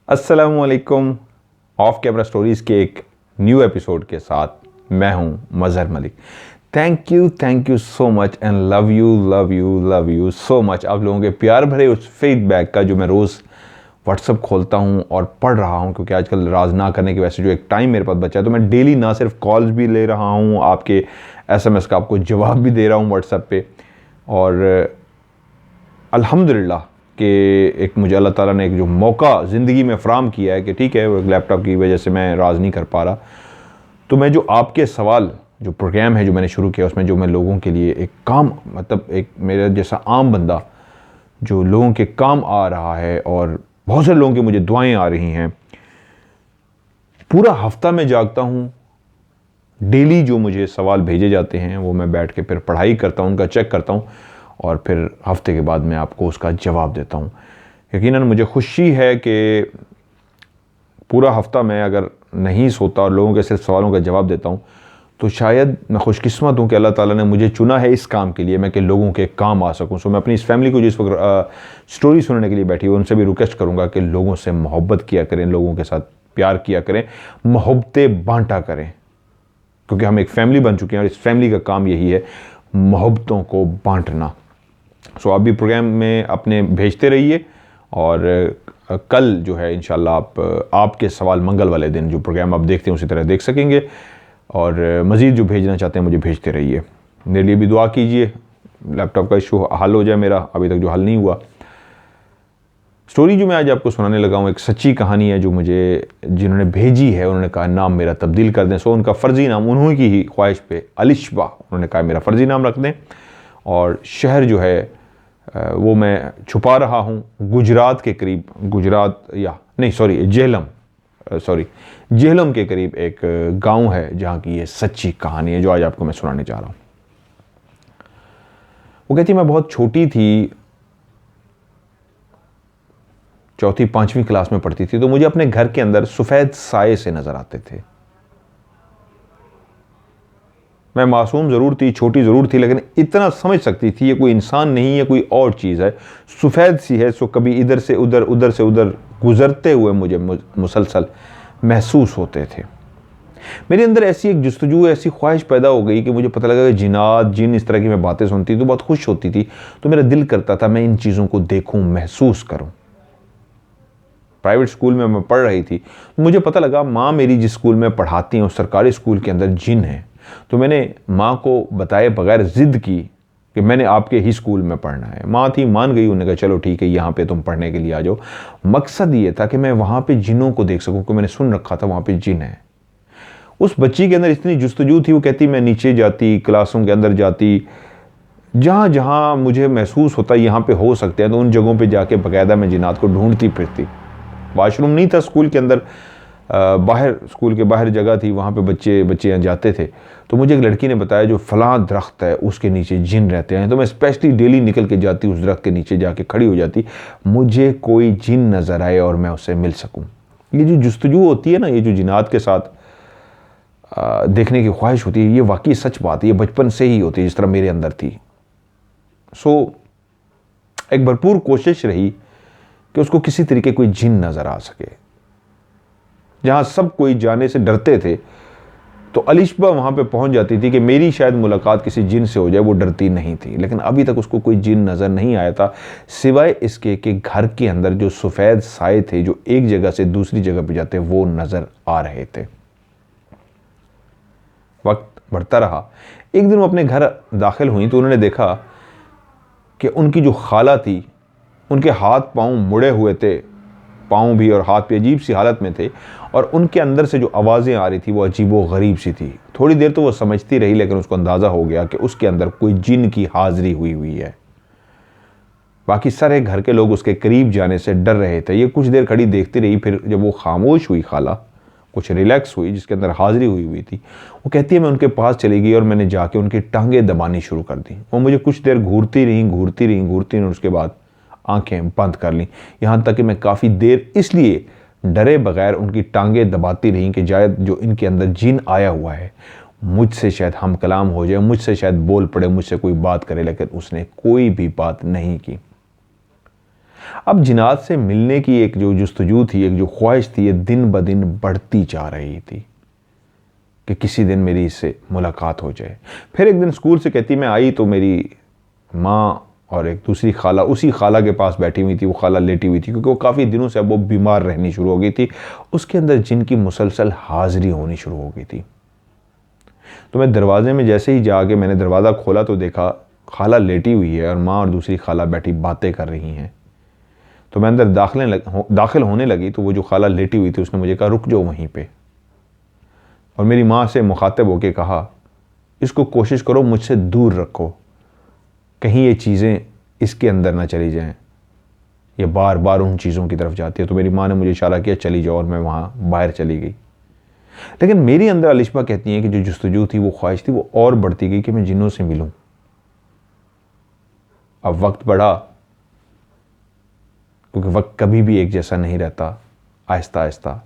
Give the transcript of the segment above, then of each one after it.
अस्सलामुअलैकुम। Of camera stories के एक न्यू एपिसोड के साथ मैं हूं Mazhar Malik. Thank you so much and love you so much. आप लोगों के प्यार भरे उस फीडबैक का जो मैं रोज़ व्हाट्सअप खोलता हूं और पढ़ रहा हूं, क्योंकि आजकल राज ना करने की वजह से जो एक टाइम मेरे पास बचा है, तो मैं डेली ना सिर्फ कॉल्स भी ले रहा हूं, आपके SMS का आपको जवाब भी दे रहा हूं व्हाट्सएप पे। और अल्हम्दुलिल्लाह कि एक मुझे अल्लाह ताला ने एक जो मौका ज़िंदगी में फ़राहम किया है कि ठीक है, वो लैपटॉप की वजह से मैं राज नहीं कर पा रहा, तो मैं जो आपके सवाल जो प्रोग्राम है जो मैंने शुरू किया, उसमें जो मैं लोगों के लिए एक काम, मतलब एक मेरे जैसा आम बंदा जो लोगों के काम आ रहा है, और बहुत से लोगों की मुझे दुआएं आ रही हैं। पूरा हफ्ता मैं जागता हूँ, डेली जो मुझे सवाल भेजे जाते हैं वो मैं बैठ के फिर पढ़ाई करता हूँ, उनका चेक करता हूँ, और फिर हफ्ते के बाद मैं आपको उसका जवाब देता हूँ। यकीनन मुझे खुशी है कि पूरा हफ्ता मैं अगर नहीं सोता और लोगों के सिर्फ सवालों का जवाब देता हूँ, तो शायद मैं खुशकिस्मत हूँ कि अल्लाह ताला ने मुझे चुना है इस काम के लिए, मैं कि लोगों के काम आ सकूँ। सो मैं अपनी इस फैमिली को जिस वक्त स्टोरी सुनने के लिए बैठी हुई, उनसे भी रिक्वेस्ट करूँगा कि लोगों से मोहब्बत किया करें, लोगों के साथ प्यार किया करें, मोहब्बतें बांटा करें, क्योंकि हम एक फैमिली बन चुके हैं और इस फैमिली का काम यही है, मोहब्बतों को बांटना। सो आप भी प्रोग्राम में अपने भेजते रहिए, और कल जो है इंशाल्लाह आपके सवाल मंगल वाले दिन जो प्रोग्राम आप देखते हैं उसी तरह देख सकेंगे, और मज़ीद जो भेजना चाहते हैं मुझे भेजते रहिए। मेरे लिए भी दुआ कीजिए, लैपटॉप का इशू हल हो जाए मेरा, अभी तक जो हल नहीं हुआ। स्टोरी जो मैं आज आपको सुनाने लगा हूँ एक सच्ची कहानी है जो मुझे जिन्होंने भेजी है, उन्होंने कहा नाम मेरा तब्दील कर दें। सो उनका फ़र्ज़ी नाम उन्होंने की ही ख्वाहिश पे अलिशबा, उन्होंने कहा मेरा फ़र्ज़ी नाम रख दें, और शहर जो है वो मैं छुपा रहा हूँ गुजरात के करीब, जेहलम के करीब एक गांव है जहाँ की ये सच्ची कहानी है जो आज आपको मैं सुनाने जा रहा हूँ। वो कहती मैं बहुत छोटी थी, चौथी पांचवी क्लास में पढ़ती थी, तो मुझे अपने घर के अंदर सफ़ेद साए से नज़र आते थे। मैं मासूम ज़रूर थी, छोटी ज़रूर थी, लेकिन इतना समझ सकती थी ये कोई इंसान नहीं है, कोई और चीज़ है, सफ़ेद सी है। सो कभी इधर से उधर, उधर से उधर गुज़रते हुए मुझे मुसलसल महसूस होते थे। मेरे अंदर ऐसी एक जुस्तजू, ऐसी ख्वाहिश पैदा हो गई कि मुझे पता लगा कि जिन्नात, जिन, इस तरह की मैं बातें सुनती तो बहुत खुश होती थी, तो मेरा दिल करता था मैं इन चीज़ों को देखूँ, महसूस करूँ। प्राइवेट स्कूल में मैं पढ़ रही थी, मुझे पता लगा माँ मेरी जिस स्कूल में पढ़ाती हैं उस सरकारी स्कूल के अंदर जिन है। तो मैंने माँ को बताए बगैर ज़िद की कि मैंने आपके ही स्कूल में पढ़ना है। माँ थी, मान गई, उन्होंने कहा चलो ठीक है, यहाँ पे तुम पढ़ने के लिए आ जाओ। मकसद ये था कि मैं वहाँ पे जिनों को देख सकूँ, क्योंकि मैंने सुन रखा था वहाँ पे जिन है। उस बच्ची के अंदर इतनी जुस्तजू थी, वो कहती मैं नीचे जाती, क्लासों के अंदर जाती, जहाँ जहाँ मुझे महसूस होता यहाँ पे हो सकते हैं, तो उन जगहों पे जाके बाकायदा मैं जिन्नात को ढूंढती फिरती। वाशरूम नहीं था स्कूल के अंदर, बाहर, स्कूल के बाहर जगह थी, वहाँ पे बच्चे जाते थे। तो मुझे एक लड़की ने बताया जो फलां दरख्त है उसके नीचे जिन रहते हैं, तो मैं स्पेशली डेली निकल के जाती, उस दरख्त के नीचे जाके खड़ी हो जाती, मुझे कोई जिन नज़र आए और मैं उससे मिल सकूँ। ये जो जुस्तजू होती है ना, ये जो जिन्नात के साथ देखने की ख्वाहिश होती है, ये वाकई सच बात है, ये बचपन से ही होती है, जिस तरह मेरे अंदर थी। सो एक भरपूर कोशिश रही कि उसको किसी तरीके कोई जिन नज़र आ सके। जहाँ सब कोई जाने से डरते थे, तो अलिशबा वहाँ पे पहुँच जाती थी कि मेरी शायद मुलाकात किसी जिन से हो जाए, वो डरती नहीं थी। लेकिन अभी तक उसको कोई जिन नज़र नहीं आया था, सिवाय इसके कि घर के अंदर जो सफ़ेद साए थे जो एक जगह से दूसरी जगह पे जाते, वो नज़र आ रहे थे। वक्त बढ़ता रहा, एक दिन वो अपने घर दाखिल हुई तो उन्होंने देखा कि उनकी जो खाला थी, उनके हाथ पाँव मुड़े हुए थे, पाँव भी और हाथ भी अजीब सी हालत में थे, और उनके अंदर से जो आवाज़ें आ रही थी वो अजीब व गरीब सी थी। थोड़ी देर तो वो समझती रही, लेकिन उसको अंदाज़ा हो गया कि उसके अंदर कोई जिन की हाज़िरी हुई है। बाकी सारे घर के लोग उसके करीब जाने से डर रहे थे। ये कुछ देर खड़ी देखती रही, फिर जब वो खामोश हुई, खाला कुछ रिलैक्स हुई, जिसके अंदर हाज़िरी हुई थी, वो कहती है मैं उनके पास चली गई और मैंने जाके उनकी टांगें दबानी शुरू कर दी। वो मुझे कुछ देर घूरती रही, और उसके बाद आंखें बंद कर लीं। यहाँ तक कि मैं काफ़ी देर इसलिए डरे बगैर उनकी टांगें दबाती रहीं कि शायद जो इनके अंदर जिन आया हुआ है मुझसे शायद हम कलाम हो जाए, मुझसे शायद बोल पड़े, मुझसे कोई बात करे। लेकिन उसने कोई भी बात नहीं की। अब जिन्नात से मिलने की एक जो जुस्तजू थी, एक जो ख्वाहिश थी, ये दिन ब दिन बढ़ती जा रही थी कि किसी दिन मेरी इससे मुलाकात हो जाए। फिर एक दिन स्कूल से कहती मैं आई तो मेरी माँ और एक दूसरी खाला उसी खाला के पास बैठी हुई थी। वो खाला लेटी हुई थी क्योंकि वो काफ़ी दिनों से अब वो बीमार रहनी शुरू हो गई थी। उसके अंदर जिनकी मुसलसल हाजिरी होनी शुरू हो गई थी। तो मैं दरवाजे में जैसे ही जाके मैंने दरवाज़ा खोला तो देखा खाला लेटी हुई है और माँ और दूसरी खाला बैठी बातें कर रही हैं। तो मैं अंदर दाखिल होने लगी तो वो जो खाला लेटी हुई थी उसने मुझे कहा रुक जाओ वहीं पे, और मेरी माँ से मुखातिब होके कहा इसको कोशिश करो मुझसे दूर रखो, कहीं ये चीज़ें इसके अंदर ना चली जाएं, ये बार बार उन चीज़ों की तरफ जाती है। तो मेरी माँ ने मुझे इशारा किया चली जाओ, और मैं वहाँ बाहर चली गई। लेकिन मेरी अंदर अलिशबा कहती हैं कि जो जुस्तजू थी, वो ख्वाहिश थी, वो और बढ़ती गई कि मैं जिन्नों से मिलूं। अब वक्त बढ़ा, क्योंकि वक्त कभी भी एक जैसा नहीं रहता, आहिस्ता आहिस्ता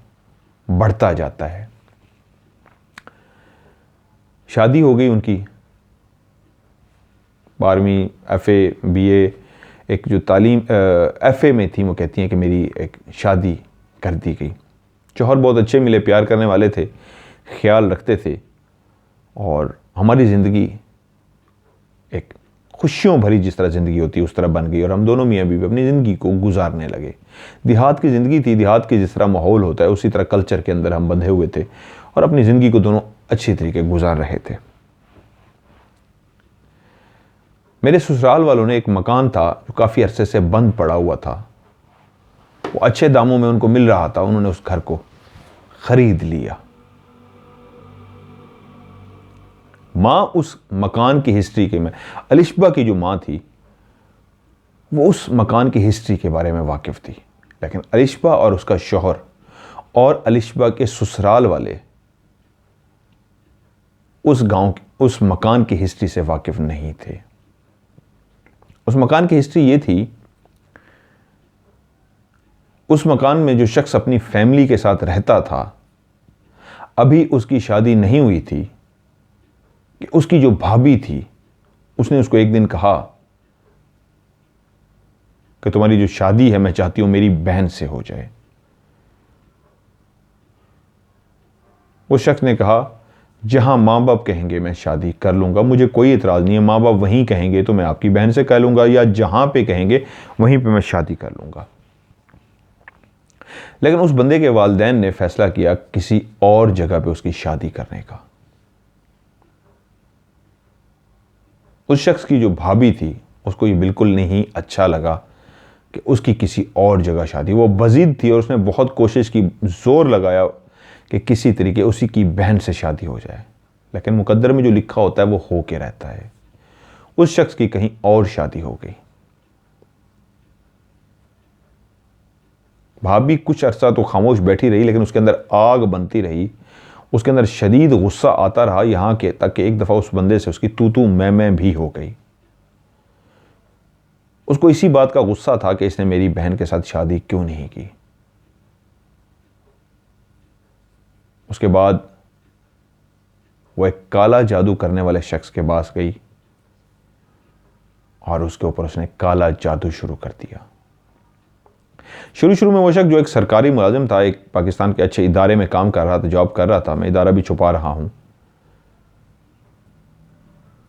बढ़ता जाता है। शादी हो गई उनकी, 12वीं FA BA एक जो तालीम FA में थी, वो कहती हैं कि मेरी एक शादी कर दी गई। शौहर बहुत अच्छे मिले, प्यार करने वाले थे, ख्याल रखते थे, और हमारी ज़िंदगी एक खुशियों भरी जिस तरह ज़िंदगी होती है उस तरह बन गई, और हम दोनों मियाँ बीवी अपनी ज़िंदगी को गुजारने लगे। देहात की ज़िंदगी थी, देहात की जिस तरह माहौल होता है उसी तरह कल्चर के अंदर हम बंधे हुए थे, और अपनी ज़िंदगी को दोनों अच्छी तरीके गुजार रहे थे। मेरे ससुराल वालों ने एक मकान था जो काफ़ी अरसे से बंद पड़ा हुआ था, वो अच्छे दामों में उनको मिल रहा था, उन्होंने उस घर को खरीद लिया। माँ उस मकान की हिस्ट्री के में, अलिशबा की जो माँ थी वो उस मकान की हिस्ट्री के बारे में वाकिफ थी, लेकिन अलिशबा और उसका शौहर और अलिशबा के ससुराल वाले उस गांव, उस मकान की हिस्ट्री से वाकिफ नहीं थे। उस मकान की हिस्ट्री ये थी, उस मकान में जो शख्स अपनी फैमिली के साथ रहता था, अभी उसकी शादी नहीं हुई थी, कि उसकी जो भाभी थी उसने उसको एक दिन कहा कि तुम्हारी जो शादी है मैं चाहती हूं मेरी बहन से हो जाए। उस शख्स ने कहा जहां माँ बाप कहेंगे मैं शादी कर लूंगा, मुझे कोई इतराज़ नहीं है, माँ बाप वहीं कहेंगे तो मैं आपकी बहन से कर लूंगा, या जहां पे कहेंगे वहीं पे मैं शादी कर लूंगा। लेकिन उस बंदे के वालिदैन ने फैसला किया किसी और जगह पे उसकी शादी करने का। उस शख्स की जो भाभी थी उसको ये बिल्कुल नहीं अच्छा लगा कि उसकी किसी और जगह शादी, वो बज़ीद थी और उसने बहुत कोशिश की, जोर लगाया कि किसी तरीके उसी की बहन से शादी हो जाए, लेकिन मुकद्दर में जो लिखा होता है वो हो के रहता है। उस शख्स की कहीं और शादी हो गई। भाभी कुछ अरसा तो खामोश बैठी रही, लेकिन उसके अंदर आग बनती रही, उसके अंदर शदीद गुस्सा आता रहा, यहां के तक कि एक दफ़ा उस बंदे से उसकी तू तू मैं भी हो गई। उसको इसी बात का गुस्सा था कि इसने मेरी बहन के साथ शादी क्यों नहीं की। उसके बाद वो एक काला जादू करने वाले शख्स के पास गई और उसके ऊपर उसने काला जादू शुरू कर दिया। शुरू में वो शख्स जो एक सरकारी मुलाजिम था, एक पाकिस्तान के अच्छे इदारे में काम कर रहा था, जॉब कर रहा था, मैं इदारा भी छुपा रहा हूं,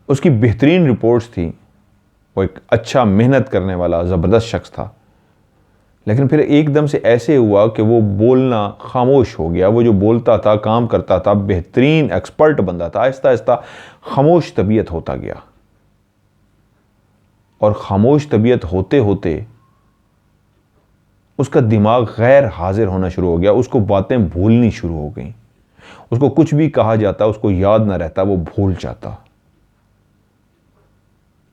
उसकी बेहतरीन रिपोर्ट्स थी, वो एक अच्छा मेहनत करने वाला ज़बरदस्त शख्स था, लेकिन फिर एकदम से ऐसे हुआ कि वो बोलना खामोश हो गया। वो जो बोलता था, काम करता था, बेहतरीन एक्सपर्ट बंदा था, आहिस्ता आहिस्ता खामोश तबीयत होता गया, और खामोश तबीयत होते होते उसका दिमाग गैर हाजिर होना शुरू हो गया, उसको बातें भूलनी शुरू हो गई, उसको कुछ भी कहा जाता उसको याद ना रहता, वो भूल जाता।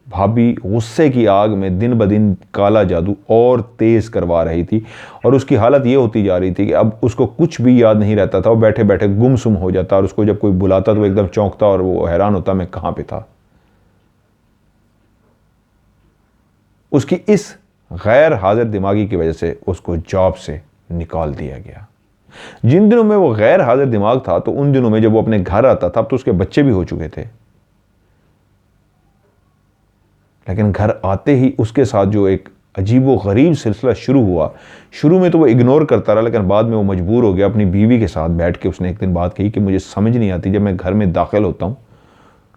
भाभी गुस्से की आग में दिन ब दिन काला जादू और तेज करवा रही थी, और उसकी हालत ये होती जा रही थी कि अब उसको कुछ भी याद नहीं रहता था, वो बैठे बैठे गुमसुम हो जाता, और उसको जब कोई बुलाता तो वो एकदम चौंकता और वो हैरान होता मैं कहां पे था। उसकी इस गैर हाजिर दिमागी की वजह से उसको जॉब से निकाल दिया गया। जिन दिनों में वो गैर हाजिर दिमाग था, तो उन दिनों में जब वो अपने घर आता था, अब तो उसके बच्चे भी हो चुके थे, लेकिन घर आते ही उसके साथ जो एक अजीब व गरीब सिलसिला शुरू हुआ। शुरू में तो वो इग्नोर करता रहा, लेकिन बाद में वो मजबूर हो गया। अपनी बीवी के साथ बैठ के उसने एक दिन बात कही कि मुझे समझ नहीं आती, जब मैं घर में दाखिल होता हूँ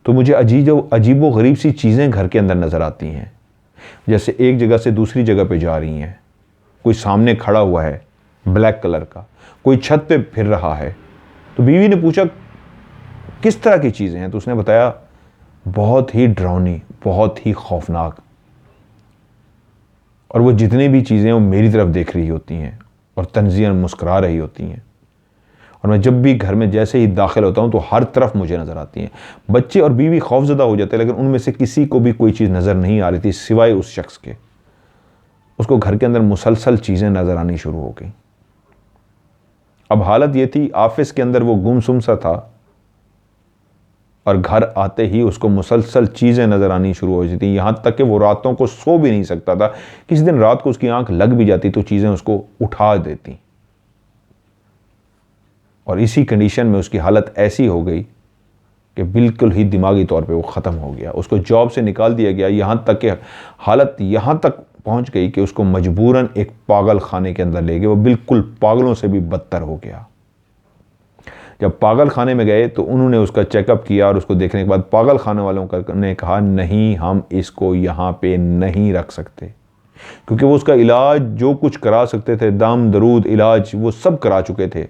तो मुझे अजीब व गरीब सी चीज़ें घर के अंदर नज़र आती हैं, जैसे एक जगह से दूसरी जगह पे जा रही हैं। कोई सामने खड़ा हुआ है ब्लैक कलर का, कोई छत पे फिर रहा है। तो बीवी ने पूछा किस तरह की चीज़ें हैं, तो उसने बताया बहुत ही डरावनी, बहुत ही खौफनाक, और वो जितनी भी चीज़ें वो मेरी तरफ देख रही होती हैं और तंज़ियन मुस्कुरा रही होती हैं, और मैं जब भी घर में जैसे ही दाखिल होता हूँ तो हर तरफ मुझे नज़र आती हैं। बच्चे और बीवी खौफजदा हो जाते हैं, लेकिन उनमें से किसी को भी कोई चीज़ नज़र नहीं आ रही थी सिवाय उस शख्स के। उसको घर के अंदर मुसलसल चीज़ें नज़र आनी शुरू हो गई। अब हालत ये थी, ऑफिस के अंदर वो गुमसुम सा था और घर आते ही उसको मुसलसल चीज़ें नज़र आनी शुरू हो जाती, यहाँ तक कि वो रातों को सो भी नहीं सकता था। किसी दिन रात को उसकी आंख लग भी जाती तो चीज़ें उसको उठा देती, और इसी कंडीशन में उसकी हालत ऐसी हो गई कि बिल्कुल ही दिमागी तौर पे वो ख़त्म हो गया। उसको जॉब से निकाल दिया गया, यहाँ तक कि हालत यहाँ तक पहुँच गई कि उसको मजबूरन एक पागल खाने के अंदर ले गए। वो बिल्कुल पागलों से भी बदतर हो गया। जब पागल खाने में गए तो उन्होंने उसका चेकअप किया, और उसको देखने के बाद पागल खाने वालों ने कहा नहीं, हम इसको यहाँ पे नहीं रख सकते, क्योंकि वो उसका इलाज जो कुछ करा सकते थे, दम दरूद इलाज वो सब करा चुके थे।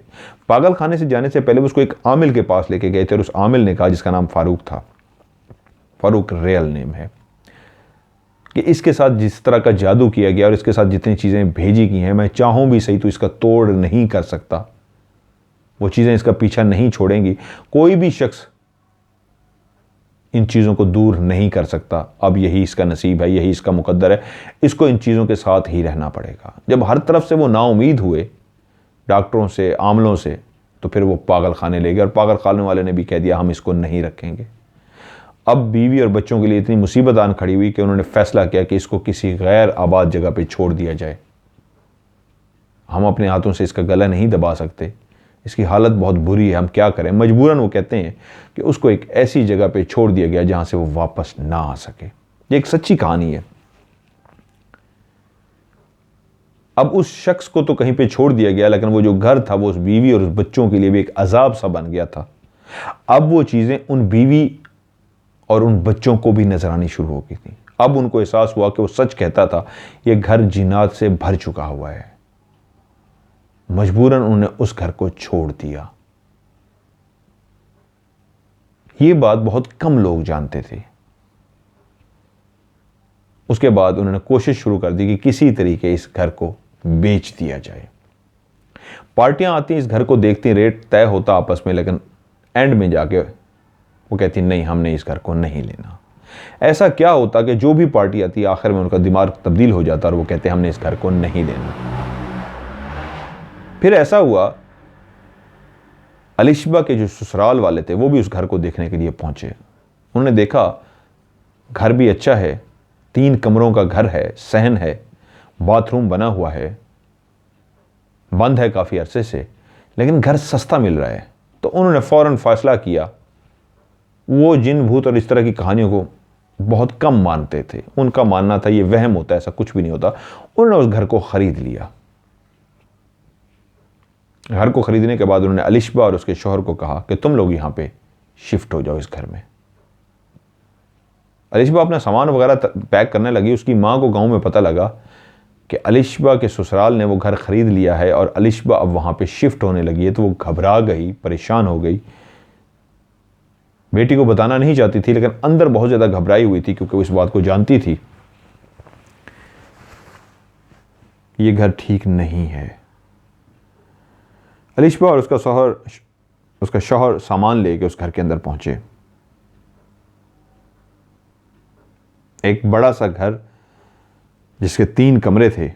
पागल खाने से जाने से पहले वो उसको एक आमिल के पास लेके गए थे, और उस आमिल ने कहा, जिसका नाम फारूक था, फारूक रियल नेम है, कि इसके साथ जिस तरह का जादू किया गया और इसके साथ जितनी चीज़ें भेजी गई हैं, मैं चाहूँ भी सही तो इसका तोड़ नहीं कर सकता। वो चीज़ें इसका पीछा नहीं छोड़ेंगी, कोई भी शख्स इन चीज़ों को दूर नहीं कर सकता। अब यही इसका नसीब है, यही इसका मुकद्दर है, इसको इन चीज़ों के साथ ही रहना पड़ेगा। जब हर तरफ से वो नाउमीद हुए, डॉक्टरों से, आमलों से, तो फिर वो पागल खाने ले गए, और पागल खाने वाले ने भी कह दिया हम इसको नहीं रखेंगे। अब बीवी और बच्चों के लिए इतनी मुसीबत आन खड़ी हुई कि उन्होंने फैसला किया कि इसको किसी गैर आबाद जगह पे छोड़ दिया जाए। हम अपने हाथों से इसका गला नहीं दबा सकते, इसकी हालत बहुत बुरी है, हम क्या करें। मजबूरन वो कहते हैं कि उसको एक ऐसी जगह पे छोड़ दिया गया जहां से वो वापस ना आ सके। ये एक सच्ची कहानी है। अब उस शख्स को तो कहीं पे छोड़ दिया गया, लेकिन वो जो घर था वो उस बीवी और उस बच्चों के लिए भी एक अजाब सा बन गया था। अब वो चीज़ें उन बीवी और उन बच्चों को भी नजर आनी शुरू हो गई थी। अब उनको एहसास हुआ कि वो सच कहता था, ये घर जिन्नात से भर चुका हुआ है। मजबूरन उन्होंने उस घर को छोड़ दिया। ये बात बहुत कम लोग जानते थे। उसके बाद उन्होंने कोशिश शुरू कर दी कि किसी तरीके इस घर को बेच दिया जाए। पार्टियां आती, इस घर को देखती, रेट तय होता आपस में, लेकिन एंड में जाके वो कहती नहीं, हमने इस घर को नहीं लेना। ऐसा क्या होता कि जो भी पार्टी आती आखिर में उनका दिमाग तब्दील हो जाता और वो कहते हमने इस घर को नहीं लेना। फिर ऐसा हुआ, अलिशबा के जो ससुराल वाले थे वो भी उस घर को देखने के लिए पहुंचे। उन्होंने देखा घर भी अच्छा है, 3 कमरों का घर है, सहन है, बाथरूम बना हुआ है, बंद है काफ़ी अरसे से, लेकिन घर सस्ता मिल रहा है। तो उन्होंने फ़ौरन फैसला किया। वो जिन भूत और इस तरह की कहानियों को बहुत कम मानते थे, उनका मानना था ये वहम होता है, ऐसा कुछ भी नहीं होता। उन्होंने उस घर को ख़रीद लिया। घर को ख़रीदने के बाद उन्होंने अलिशबा और उसके शौहर को कहा कि तुम लोग यहाँ पे शिफ्ट हो जाओ इस घर में। अलिशबा अपना सामान वगैरह पैक करने लगी। उसकी माँ को गांव में पता लगा कि अलिशबा के ससुराल ने वो घर ख़रीद लिया है और अलिशबा अब वहाँ पे शिफ्ट होने लगी है। तो वो घबरा गई, परेशान हो गई। बेटी को बताना नहीं चाहती थी, लेकिन अंदर बहुत ज़्यादा घबराई हुई थी, क्योंकि वो इस बात को जानती थी ये घर ठीक नहीं है। अलिशबा और उसका शौहर सामान लेके उस घर के अंदर पहुंचे। एक बड़ा सा घर जिसके 3 कमरे थे,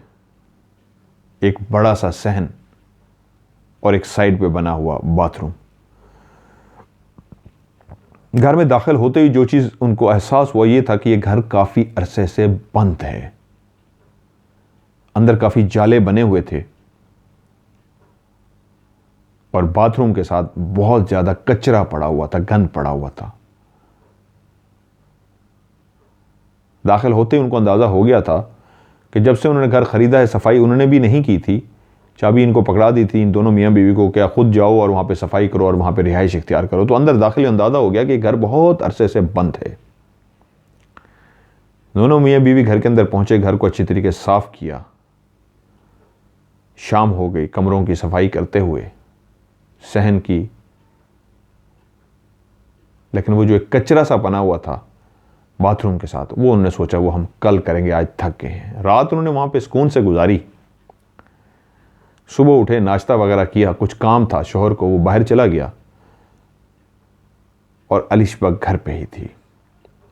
एक बड़ा सा सहन और एक साइड पे बना हुआ बाथरूम। घर में दाखिल होते ही जो चीज़ उनको एहसास हुआ ये था कि ये घर काफ़ी अरसे से बंद है। अंदर काफ़ी जाले बने हुए थे और बाथरूम के साथ बहुत ज़्यादा कचरा पड़ा हुआ था, गंद पड़ा हुआ था। दाखिल होते ही उनको अंदाज़ा हो गया था कि जब से उन्होंने घर ख़रीदा है सफाई उन्होंने भी नहीं की थी, चाबी इनको पकड़ा दी थी इन दोनों मियाँ बीवी को, क्या खुद जाओ और वहाँ पे सफाई करो और वहाँ पे रिहाइश इख्तियार करो। तो अंदर दाखिल अंदाज़ा हो गया कि घर बहुत अरसे से बंद है। दोनों मियाँ बीवी घर के अंदर पहुँचे, घर को अच्छी तरीके से साफ़ किया, शाम हो गई, कमरों की सफाई करते हुए, सहन की, लेकिन वो जो एक कचरा सा बना हुआ था बाथरूम के साथ, वो उन्होंने सोचा वो हम कल करेंगे, आज थक गए हैं। रात उन्होंने वहाँ पे सुकून से गुजारी। सुबह उठे, नाश्ता वगैरह किया, कुछ काम था शोहर को, वो बाहर चला गया और अलिशबा घर पे ही थी।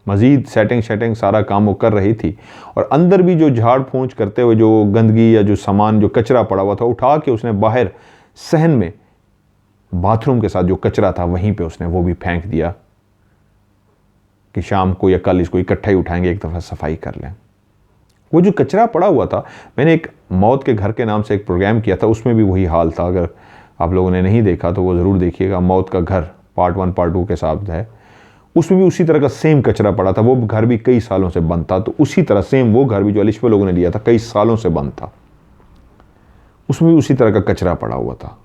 मज़ीद सेटिंग सारा काम वो कर रही थी और अंदर भी जो झाड़ फूंच करते हुए जो गंदगी या जो सामान जो कचरा पड़ा हुआ था उठा के उसने बाहर सहन में बाथरूम के साथ जो कचरा था वहीं पे उसने वो भी फेंक दिया कि शाम को या कल इसको इकट्ठा ही उठाएंगे, एक दफ़ा सफाई कर लें। वो जो कचरा पड़ा हुआ था, मैंने एक मौत के घर के नाम से एक प्रोग्राम किया था, उसमें भी वही हाल था। अगर आप लोगों ने नहीं देखा तो वो ज़रूर देखिएगा, मौत का घर पार्ट 1 पार्ट 2 के साथ है। उसमें भी उसी तरह का सेम कचरा पड़ा था। वो घर भी कई सालों से बंद था, तो उसी तरह सेम वो घर भी जो अलिशबा लोगों ने लिया था कई सालों से बंद था, उसमें भी उसी तरह का कचरा पड़ा हुआ था।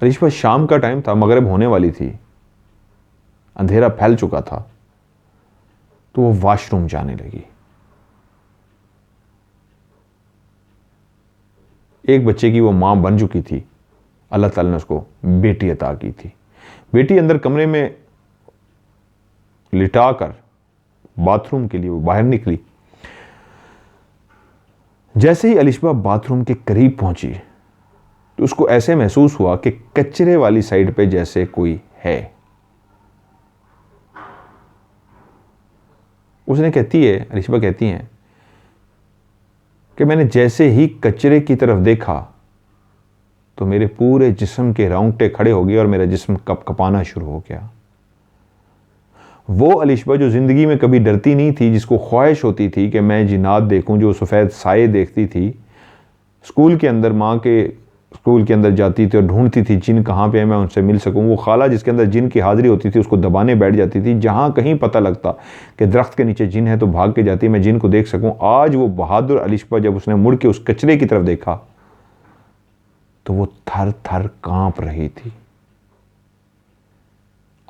अलिशबा शाम का टाइम था, मगरिब होने वाली थी, अंधेरा फैल चुका था, तो वो वॉशरूम जाने लगी। एक बच्चे की वो मां बन चुकी थी, अल्लाह ताला ने उसको बेटी अता की थी। बेटी अंदर कमरे में लिटाकर बाथरूम के लिए वो बाहर निकली। जैसे ही अलिशबा बाथरूम के करीब पहुंची तो उसको ऐसे महसूस हुआ कि कचरे वाली साइड पे जैसे कोई है। उसने कहती है, अलिशबा कहती हैं कि मैंने जैसे ही कचरे की तरफ देखा तो मेरे पूरे जिस्म के रोंगटे खड़े हो गए और मेरा जिस्म कपकपाना शुरू हो गया। वो अलिशबा जो ज़िंदगी में कभी डरती नहीं थी, जिसको ख्वाहिश होती थी कि मैं जिन्नात देखूं, जो सफ़ेद साए देखती थी, स्कूल के अंदर माँ के स्कूल के अंदर जाती थी और ढूंढती थी जिन कहाँ पे है, मैं उनसे मिल सकूं। वो खाला जिसके अंदर जिन की हाज़िरी होती थी उसको दबाने बैठ जाती थी। जहाँ कहीं पता लगता कि दरख्त के नीचे जिन है तो भाग के जाती, मैं जिन को देख सकूं। आज वो बहादुर अलिशबा जब उसने मुड़ के उस कचरे की तरफ देखा तो वो थर थर कांप रही थी।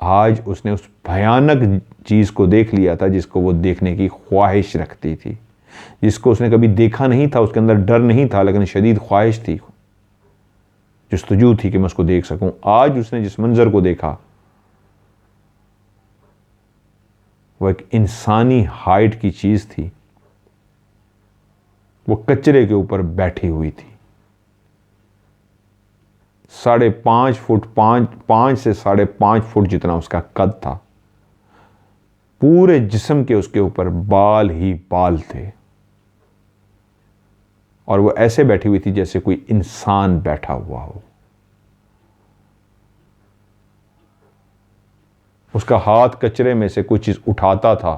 आज उसने उस भयानक चीज़ को देख लिया था जिसको वो देखने की ख्वाहिश रखती थी, जिसको उसने कभी देखा नहीं था, उसके अंदर डर नहीं था, लेकिन शदीद ख्वाहिश थी, जुस्तजू थी कि मैं उसको देख सकूं। आज उसने जिस मंजर को देखा वो एक इंसानी हाइट की चीज़ थी। वो कचरे के ऊपर बैठी हुई थी, 5.5 फुट 5 से 5.5 फुट जितना उसका कद था। पूरे जिस्म के उसके ऊपर बाल ही बाल थे और वो ऐसे बैठी हुई थी जैसे कोई इंसान बैठा हुआ हो। उसका हाथ कचरे में से कुछ चीज़ उठाता था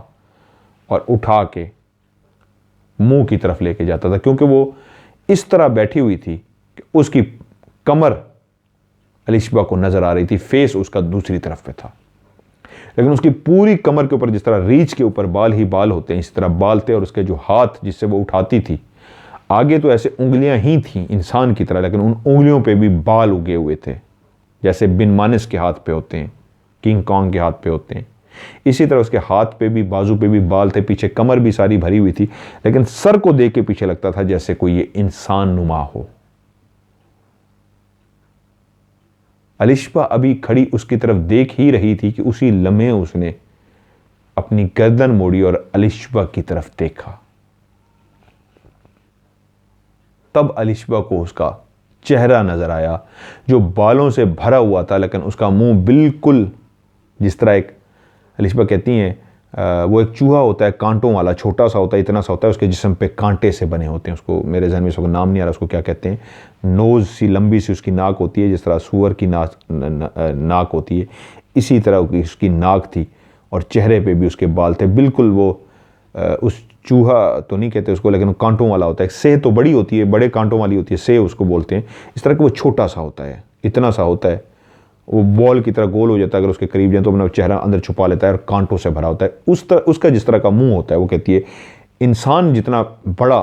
और उठा के मुंह की तरफ लेके जाता था, क्योंकि वो इस तरह बैठी हुई थी कि उसकी कमर अलिशबा को नजर आ रही थी, फेस उसका दूसरी तरफ पे था, लेकिन उसकी पूरी कमर के ऊपर जिस तरह रीछ के ऊपर बाल ही बाल होते हैं इस तरह बाल थे। और उसके जो हाथ जिससे वो उठाती थी, आगे तो ऐसे उंगलियां ही थी इंसान की तरह, लेकिन उन उंगलियों पे भी बाल उगे हुए थे, जैसे बिन मानिस के हाथ पे होते हैं, किंग कॉन्ग के हाथ पे होते हैं। इसी तरह उसके हाथ पे भी, बाजू पे भी बाल थे, पीछे कमर भी सारी भरी हुई थी, लेकिन सर को देख के पीछे लगता था जैसे कोई ये इंसान नुमा हो। अलिशबा अभी खड़ी उसकी तरफ देख ही रही थी कि उसी लम्हे उसने अपनी गर्दन मोड़ी और अलिशबा की तरफ देखा। तब अलिशबा को उसका चेहरा नजर आया जो बालों से भरा हुआ था, लेकिन उसका मुंह बिल्कुल जिस तरह एक, अलिशबा कहती हैं वो एक चूहा होता है कांटों वाला, छोटा सा होता है, इतना सा होता है, उसके जिस्म पे कांटे से बने होते हैं। उसको मेरे जहन में उसका नाम नहीं आ रहा, उसको क्या कहते हैं। नोज़ सी लंबी सी उसकी नाक होती है, जिस तरह सूअर की नाक होती है, इसी तरह उसकी नाक थी और चेहरे पे भी उसके बाल थे। बिल्कुल वो उस चूहा तो नहीं कहते उसको, लेकिन कांटों वाला होता है। सेह तो बड़ी होती है, बड़े कांटों वाली होती है, सेह उसको बोलते हैं। इस तरह का वो छोटा सा होता है, इतना सा होता है, वो बॉल की तरह गोल हो जाता है, अगर उसके करीब जाए तो अपना चेहरा अंदर छुपा लेता है और कांटों से भरा होता है। उस तरह उसका जिस तरह का मुंह होता है, वो कहती है इंसान जितना बड़ा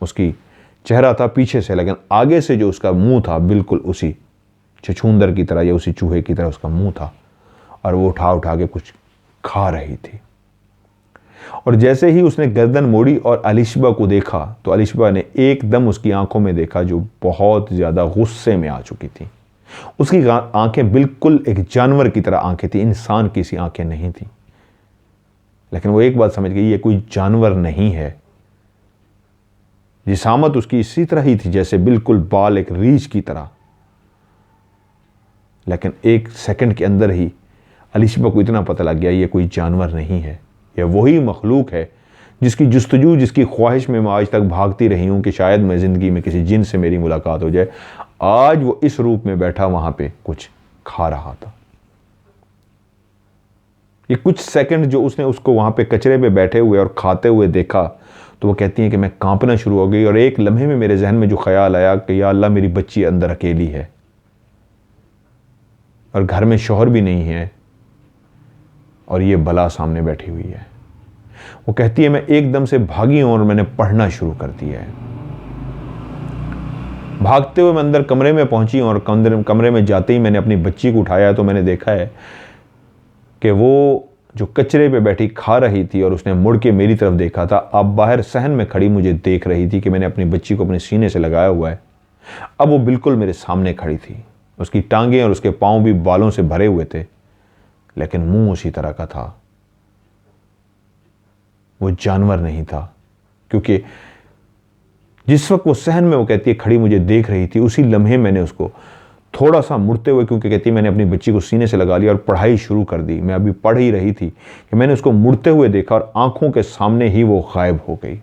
उसकी चेहरा था पीछे से, लेकिन आगे से जो उसका मुंह था बिल्कुल उसी छछूंदर की तरह या उसी चूहे की तरह उसका मुंह था, और वो उठा उठा के कुछ खा रही थी। और जैसे ही उसने गर्दन मोड़ी और अलिशबा को देखा, तो अलिशबा ने एकदम उसकी आंखों में देखा जो बहुत ज्यादा गुस्से में आ चुकी थी। उसकी आंखें बिल्कुल एक जानवर की तरह आंखें थी, इंसान की सी आंखें नहीं थी। लेकिन वो एक बात समझ गई, ये कोई जानवर नहीं है। जिसामत उसकी इसी तरह ही थी जैसे बिल्कुल बाल एक रीछ की तरह। लेकिन एक सेकंड के अंदर ही अलिशबा को इतना पता लग गया ये कोई जानवर नहीं है, यह वही मखलूक है जिसकी जुस्तजू, जिसकी ख्वाहिश में मैं आज तक भागती रही हूं कि शायद मैं जिंदगी में किसी जिन से मेरी मुलाकात हो जाए। आज वो इस रूप में बैठा वहां पे कुछ खा रहा था। ये कुछ सेकंड जो उसने उसको वहां पे कचरे पे बैठे हुए और खाते हुए देखा, तो वो कहती है कि मैं कांपना शुरू हो गई, और एक लम्हे में मेरे जहन में जो ख्याल आया कि या अल्लाह मेरी बच्ची अंदर अकेली है और घर में शौहर भी नहीं है और ये बला सामने बैठी हुई है। वो कहती है मैं एकदम से भागी हूं और मैंने पढ़ना शुरू कर दिया है। भागते हुए मैं अंदर कमरे में पहुंची और कमरे में जाते ही मैंने अपनी बच्ची को उठाया, तो मैंने देखा है कि वो जो कचरे पे बैठी खा रही थी और उसने मुड़ के मेरी तरफ देखा था। अब बाहर सहन में खड़ी मुझे देख रही थी कि मैंने अपनी बच्ची को अपने सीने से लगाया हुआ है। अब वो बिल्कुल मेरे सामने खड़ी थी। उसकी टांगें और उसके पांव भी बालों से भरे हुए थे, लेकिन मुंह उसी तरह का था। वो जानवर नहीं था, क्योंकि जिस वक्त वो सहन में, वो कहती है, खड़ी मुझे देख रही थी, उसी लम्हे मैंने उसको थोड़ा सा मुड़ते हुए, क्योंकि कहती है मैंने अपनी बच्ची को सीने से लगा लिया और पढ़ाई शुरू कर दी। मैं अभी पढ़ ही रही थी कि मैंने उसको मुड़ते हुए देखा और आंखों के सामने ही वो गायब हो गई।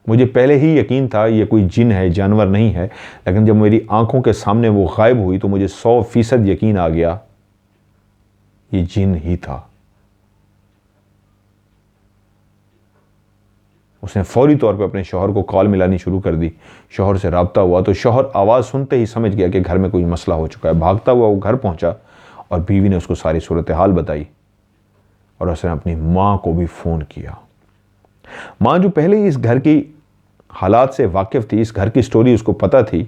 मुझे पहले ही यकीन था ये कोई जिन है, जानवर नहीं है, लेकिन जब मेरी आंखों के सामने वो गायब हुई तो मुझे 100% यकीन आ गया ये जिन ही था। उसने फौरी तौर पे अपने शौहर को कॉल मिलानी शुरू कर दी। शौहर से राब्ता हुआ तो शौहर आवाज़ सुनते ही समझ गया कि घर में कोई मसला हो चुका है। भागता हुआ वो घर पहुंचा और बीवी ने उसको सारी सूरत हाल बताई और उसने अपनी माँ को भी फ़ोन किया। माँ जो पहले ही इस घर की हालात से वाकिफ़ थी, इस घर की स्टोरी उसको पता थी,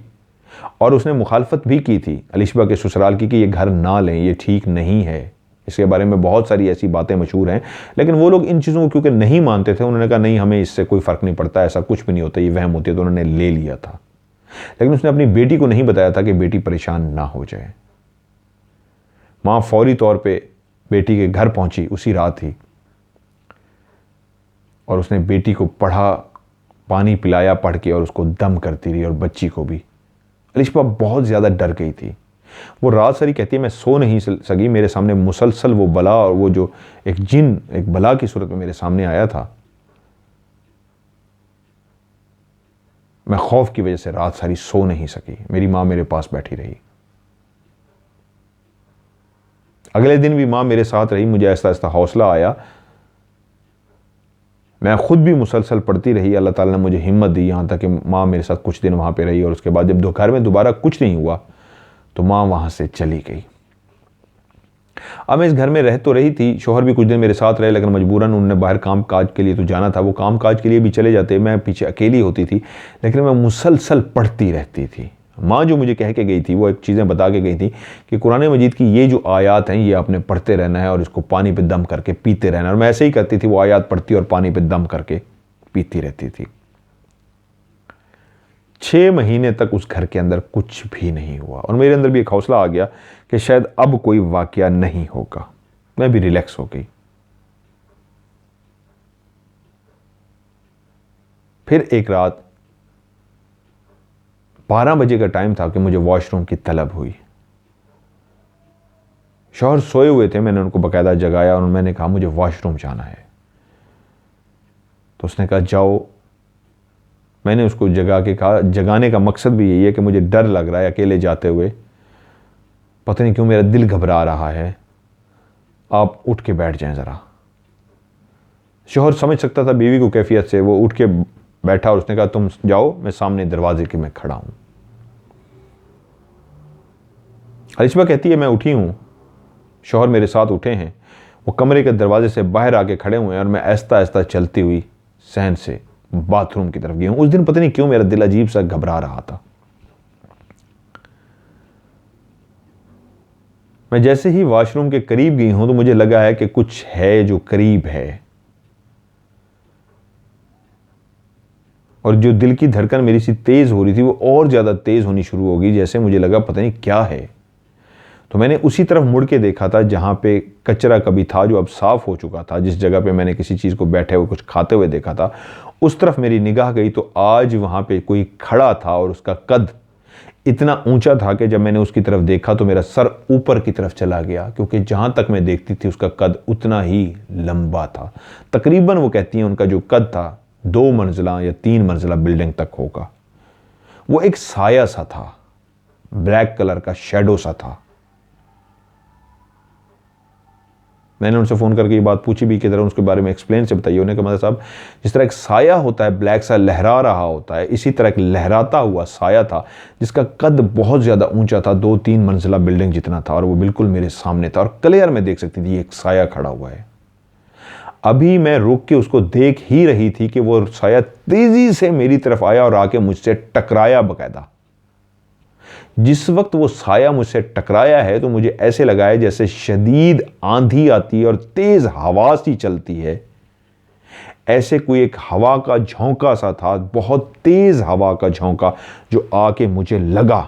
और उसने मुखालफत भी की थी अलिशबा के ससुराल की कि ये घर ना लें, ये ठीक नहीं है। इसके बारे में बहुत सारी ऐसी बातें मशहूर हैं, लेकिन वो लोग इन चीज़ों को क्योंकि नहीं मानते थे, उन्होंने कहा नहीं, हमें इससे कोई फ़र्क नहीं पड़ता, ऐसा कुछ भी नहीं होता, ये वहम होती है, तो उन्होंने ले लिया था। लेकिन उसने अपनी बेटी को नहीं बताया था कि बेटी परेशान ना हो जाए। माँ फौरी तौर पे बेटी के घर पहुंची उसी रात ही, और उसने बेटी को पढ़ा, पानी पिलाया पढ़ के, और उसको दम करती रही, और बच्ची को भी। अलिशबा बहुत ज़्यादा डर गई थी। वो रात सारी कहती है मैं सो नहीं सकी, मेरे सामने मुसलसल वो बला और वो जो एक जिन, एक बला की सूरत में मेरे सामने आया था। मैं खौफ की वजह से रात सारी सो नहीं सकी। मेरी माँ मेरे पास बैठी रही। अगले दिन भी माँ मेरे साथ रही। मुझे ऐसा ऐसा हौसला आया, मैं खुद भी मुसलसल पढ़ती रही। अल्लाह ताला ने मुझे हिम्मत दी, यहाँ तक कि माँ मेरे साथ कुछ दिन वहाँ पे रही, और उसके बाद जब दोपहर में दोबारा कुछ नहीं हुआ तो माँ वहाँ से चली गई। अब मैं इस घर में रह तो रही थी, शौहर भी कुछ दिन मेरे साथ रहे, लेकिन मजबूरन उन्होंने बाहर काम काज के लिए तो जाना था। वो काम काज के लिए भी चले जाते, मैं पीछे अकेली होती थी, लेकिन मैं मुसलसल पढ़ती रहती थी। माँ जो मुझे कह के गई थी, वो एक चीज़ें बता के गई थी कि कुरान मजीद की ये जो आयात हैं, ये आपने पढ़ते रहना है और इसको पानी पे दम करके पीते रहना है। और मैं ऐसे ही करती थी, वो आयात पढ़ती और पानी पे दम करके पीती रहती थी। 6 महीने तक उस घर के अंदर कुछ भी नहीं हुआ, और मेरे अंदर भी एक हौसला आ गया कि शायद अब कोई वाकया नहीं होगा। मैं भी रिलैक्स हो गई। फिर एक रात 12 बजे का टाइम था कि मुझे वॉशरूम की तलब हुई। शौहर सोए हुए थे, मैंने उनको बाकायदा जगाया और मैंने कहा मुझे वॉशरूम जाना है। तो उसने कहा जाओ। मैंने उसको जगा के कहा, जगाने का मकसद भी यही है कि मुझे डर लग रहा है अकेले जाते हुए, पता नहीं क्यों मेरा दिल घबरा रहा है, आप उठ के बैठ जाएं ज़रा। शौहर समझ सकता था बीवी को कैफियत से, वो उठ के बैठा और उसने कहा तुम जाओ, मैं सामने दरवाजे के में खड़ा हूं। अलिशबा कहती है मैं उठी हूँ, शौहर मेरे साथ उठे हैं, वो कमरे के दरवाजे से बाहर आके खड़े हुए हैं और मैं आहिस्ता आहिस्ता चलती हुई सहन से बाथरूम की तरफ गई हूँ। उस दिन पता नहीं क्यों मेरा दिल अजीब सा घबरा रहा था। मैं जैसे ही वॉशरूम के करीब गई हूं तो मुझे लगा है कि कुछ है जो करीब है, और जो दिल की धड़कन मेरी सी तेज हो रही थी वो और ज्यादा तेज होनी शुरू हो गई। जैसे मुझे लगा पता नहीं क्या है। तो मैंने उसी तरफ मुड़ के देखा था जहां पे कचरा कभी था, जो अब साफ हो चुका था। जिस जगह पे मैंने किसी चीज को बैठे हुए कुछ खाते हुए देखा था, उस तरफ मेरी निगाह गई तो आज वहां पे कोई खड़ा था और उसका कद इतना ऊंचा था कि जब मैंने उसकी तरफ देखा तो मेरा सर ऊपर की तरफ चला गया, क्योंकि जहां तक मैं देखती थी उसका कद उतना ही लंबा था। तकरीबन वो कहती हैं उनका जो कद था 2 मंजिला या 3 मंजिला बिल्डिंग तक होगा। वो एक साया सा था, ब्लैक कलर का शैडो सा था। मैंने उनसे फ़ोन करके ये बात पूछी भी कि ज़रा उसके बारे में एक्सप्लेन से बताइए। उन्होंने कहा मतलब साहब, जिस तरह एक साया होता है, ब्लैक सा लहरा रहा होता है, इसी तरह एक लहराता हुआ साया था जिसका कद बहुत ज़्यादा ऊंचा था, 2-3 मंजिला बिल्डिंग जितना था, और वो बिल्कुल मेरे सामने था और क्लियर में देख सकती थी एक साया खड़ा हुआ है। अभी मैं रुक के उसको देख ही रही थी कि वो साया तेज़ी से मेरी तरफ आया और आके मुझसे टकराया बकायदा। जिस वक्त वो साया मुझसे टकराया है तो मुझे ऐसे लगा है जैसे शदीद आंधी आती है और तेज हवा सी चलती है। ऐसे कोई एक हवा का झोंका सा था, बहुत तेज हवा का झोंका, जो आके मुझे लगा।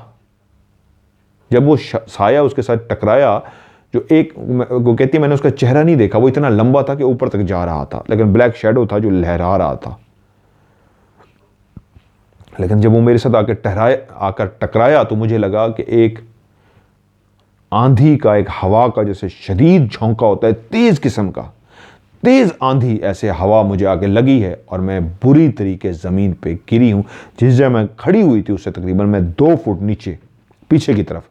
जब वो साया उसके साथ टकराया, जो एक वो कहती है मैंने उसका चेहरा नहीं देखा, वो इतना लंबा था कि ऊपर तक जा रहा था, लेकिन ब्लैक शैडो था जो लहरा रहा था। लेकिन जब वो मेरे साथ आकर टकराया तो मुझे लगा कि एक आंधी का, एक हवा का जैसे शदीद झोंका होता है, तेज किस्म का, तेज आंधी ऐसे हवा मुझे आके लगी है और मैं बुरी तरीके जमीन पे गिरी हूं। जिस जगह मैं खड़ी हुई थी उससे तकरीबन मैं 2 फुट नीचे पीछे की तरफ,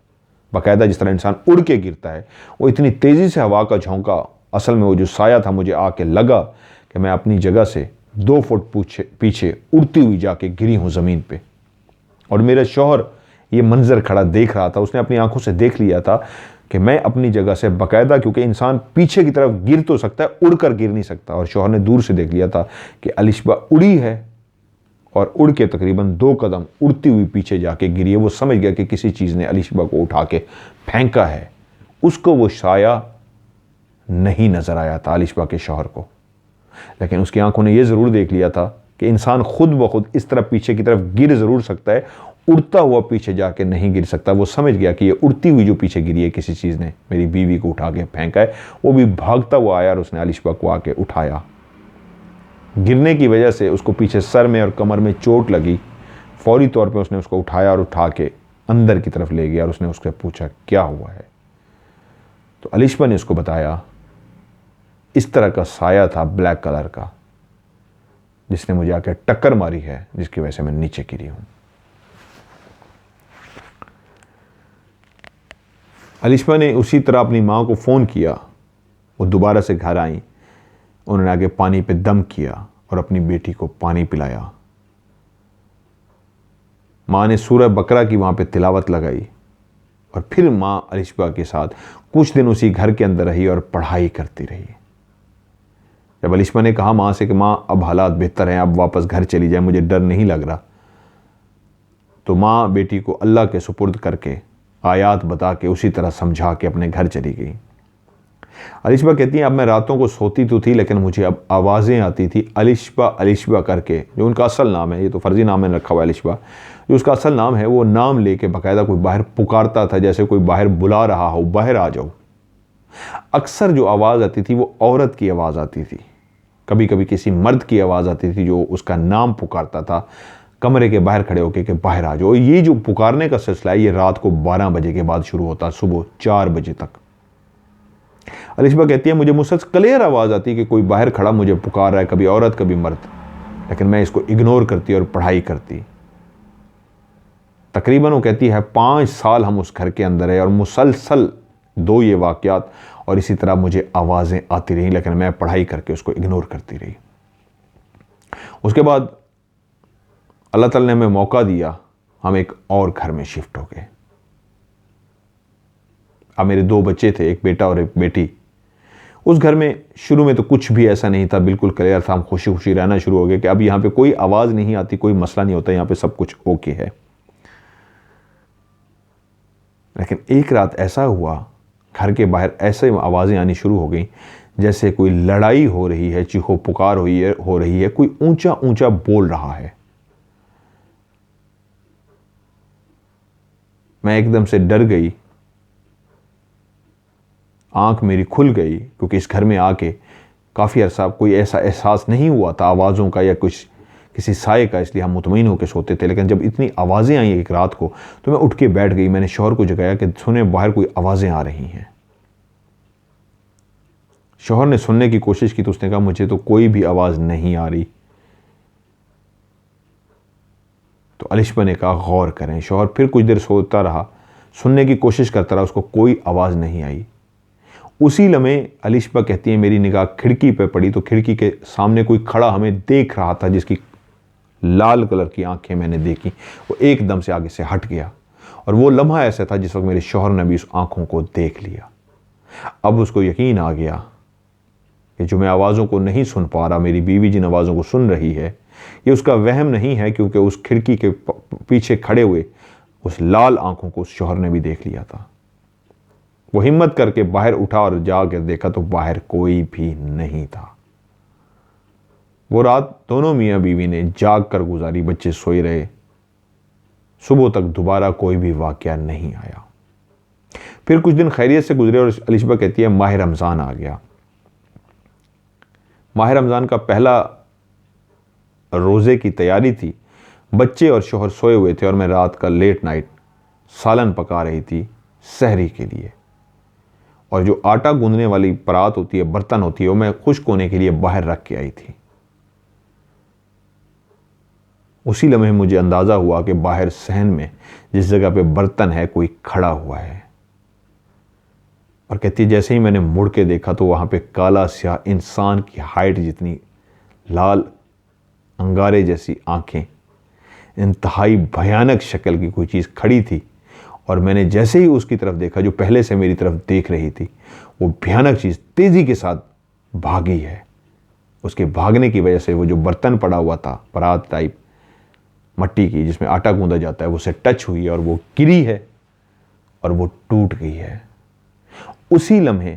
बाकायदा जिस तरह इंसान उड़ के गिरता है, वो इतनी तेजी से हवा का झोंका, असल में वो जो साया था, मुझे आके लगा कि मैं अपनी जगह से 2 फुट पीछे उड़ती हुई जाके गिरी हूं जमीन पे। और मेरा शौहर ये मंजर खड़ा देख रहा था। उसने अपनी आंखों से देख लिया था कि मैं अपनी जगह से बकायदा, क्योंकि इंसान पीछे की तरफ गिर तो सकता है, उड़कर गिर नहीं सकता, और शौहर ने दूर से देख लिया था कि अलिशबा उड़ी है और उड़ के तकरीबन 2 कदम उड़ती हुई पीछे जाके गिरी है। वो समझ गया कि किसी चीज़ ने अलिशबा को उठा के फेंका है। उसको वो साया नहीं नजर आया था, अलिशबा के शौहर को, लेकिन उसकी आंखों ने यह जरूर देख लिया था कि इंसान खुद ब खुद इस तरह पीछे की तरफ गिर जरूर सकता है, उड़ता हुआ पीछे जाके नहीं गिर सकता। वो समझ गया कि ये उड़ती हुई जो पीछे गिरी है, किसी चीज़ ने मेरी बीवी को उठा के फेंका है। वो भी भागता हुआ आया और उसने अलिशबा को आके उठाया। गिरने की वजह से उसको पीछे सर में और कमर में चोट लगी। फौरी तौर पे उसने उसको उठाया और उठा के अंदर की तरफ ले गया और उसने उससे पूछा क्या हुआ है। तो अलिशबा ने उसको बताया इस तरह का साया था ब्लैक कलर का, जिसने मुझे आके टक्कर मारी है, जिसकी वजह से मैं नीचे गिरी हूं। अलिशबा ने उसी तरह अपनी माँ को फ़ोन किया। वो दोबारा से घर आई। उन्होंने आगे पानी पे दम किया और अपनी बेटी को पानी पिलाया। माँ ने सूरह बकरा की वहाँ पे तिलावत लगाई और फिर माँ अलिशबा के साथ कुछ दिन उसी घर के अंदर रही और पढ़ाई करती रही। जब अलिशबा ने कहा माँ से कि माँ अब हालात बेहतर हैं, अब वापस घर चली जाए, मुझे डर नहीं लग रहा, तो माँ बेटी को अल्लाह के सुपुर्द करके आयात बता के उसी तरह समझा के अपने घर चली गई। अलिशबा कहती हैं अब मैं रातों को सोती तो थी, लेकिन मुझे अब आवाज़ें आती थी अलिशबा अलिशबा करके, जो उनका असल नाम है, ये तो फर्जी नाम मैंने रखा हुआ है अलिशबा, जो उसका असल नाम है, वो नाम लेके बाकायदा कोई बाहर पुकारता था, जैसे कोई बाहर बुला रहा हो, बाहर आ जाओ। अक्सर जो आवाज़ आती थी वो औरत की आवाज़ आती थी, कभी कभी किसी मर्द की आवाज़ आती थी जो उसका नाम पुकारता था कमरे के बाहर खड़े होकर कि बाहर आ जाओ। ये जो पुकारने का सिलसिला है ये रात को 12 बजे के बाद शुरू होता, सुबह 4 बजे तक। अलिशबा कहती है मुझे मुझसे क्लियर आवाज़ आती है कि कोई बाहर खड़ा मुझे पुकार रहा है, कभी औरत कभी मर्द, लेकिन मैं इसको इग्नोर करती और पढ़ाई करती। तकरीबन वो कहती है 5 साल हम उस घर के अंदर है और मुसलसल 2 ये वाक़यात और इसी तरह मुझे आवाज़ें आती रही, लेकिन मैं पढ़ाई करके उसको इग्नोर करती रही। उसके बाद अल्लाह ताला ने हमें मौका दिया, हम एक और घर में शिफ्ट हो गए। अब मेरे 2 बच्चे थे, एक बेटा और एक बेटी। उस घर में शुरू में तो कुछ भी ऐसा नहीं था, बिल्कुल क्लियर था, हम खुशी खुशी रहना शुरू हो गए कि अब यहाँ पे कोई आवाज़ नहीं आती, कोई मसला नहीं होता, यहाँ पे सब कुछ ओके है। लेकिन एक रात ऐसा हुआ, घर के बाहर ऐसे आवाज़ें आनी शुरू हो गई जैसे कोई लड़ाई हो रही है, चीखो पुकार हो रही है, कोई ऊंचा ऊंचा बोल रहा है। मैं एकदम से डर गई, आंख मेरी खुल गई, क्योंकि इस घर में आके काफ़ी अरसा कोई ऐसा एहसास नहीं हुआ था आवाज़ों का या कुछ किसी साए का, इसलिए हम मुतमईन होकर सोते थे। लेकिन जब इतनी आवाज़ें आई एक रात को तो मैं उठ के बैठ गई। मैंने शौहर को जगाया कि सुने बाहर कोई आवाज़ें आ रही हैं। शौहर ने सुनने की कोशिश की तो उसने कहा मुझे तो कोई भी आवाज़ नहीं आ रही। तो अलिशबा ने कहा गौर करें। शौहर फिर कुछ देर सोता रहा, सुनने की कोशिश करता रहा, उसको कोई आवाज़ नहीं आई। उसी लम्हे अलिशबा कहती है मेरी निगाह खिड़की पे पड़ी तो खिड़की के सामने कोई खड़ा हमें देख रहा था, जिसकी लाल कलर की आंखें मैंने देखी। वो एकदम से आगे से हट गया और वो लम्हा ऐसा था जिस वक्त मेरे शौहर ने भी उस आंखों को देख लिया। अब उसको यकीन आ गया कि जो मैं आवाज़ों को नहीं सुन पा रहा, मेरी बीवी जिन आवाज़ों को सुन रही है, ये उसका वहम नहीं है, क्योंकि उस खिड़की के पीछे खड़े हुए उस लाल आंखों को उस शौहर ने भी देख लिया था। वो हिम्मत करके बाहर उठा और जाकर देखा तो बाहर कोई भी नहीं था। वो रात दोनों मियाँ बीवी ने जाग कर गुजारी, बच्चे सोए रहे। सुबह तक दोबारा कोई भी वाकया नहीं आया। फिर कुछ दिन खैरियत से गुजरे और अलिशबा कहती है माह रमज़ान आ गया। माह रमज़ान का पहला रोज़े की तैयारी थी। बच्चे और शौहर सोए हुए थे और मैं रात का लेट नाइट सालन पका रही थी सहरी के लिए। और जो आटा गूंदने वाली परात होती है, बर्तन होती है, वो मैं खुश्क होने के लिए बाहर रख के आई थी। उसी लम्हे मुझे अंदाज़ा हुआ कि बाहर सहन में जिस जगह पे बर्तन है कोई खड़ा हुआ है। और कहती है जैसे ही मैंने मुड़ के देखा तो वहाँ पे काला स्याह इंसान की हाइट जितनी लाल अंगारे जैसी आंखें, इंतहाई भयानक शक्ल की कोई चीज़ खड़ी थी। और मैंने जैसे ही उसकी तरफ देखा, जो पहले से मेरी तरफ देख रही थी, वो भयानक चीज़ तेज़ी के साथ भागी है। उसके भागने की वजह से वो जो बर्तन पड़ा हुआ था, परात टाइप मट्टी की जिसमें आटा गूंदा जाता है, वो से टच हुई है और वो गिरी है और वो टूट गई है। उसी लम्हे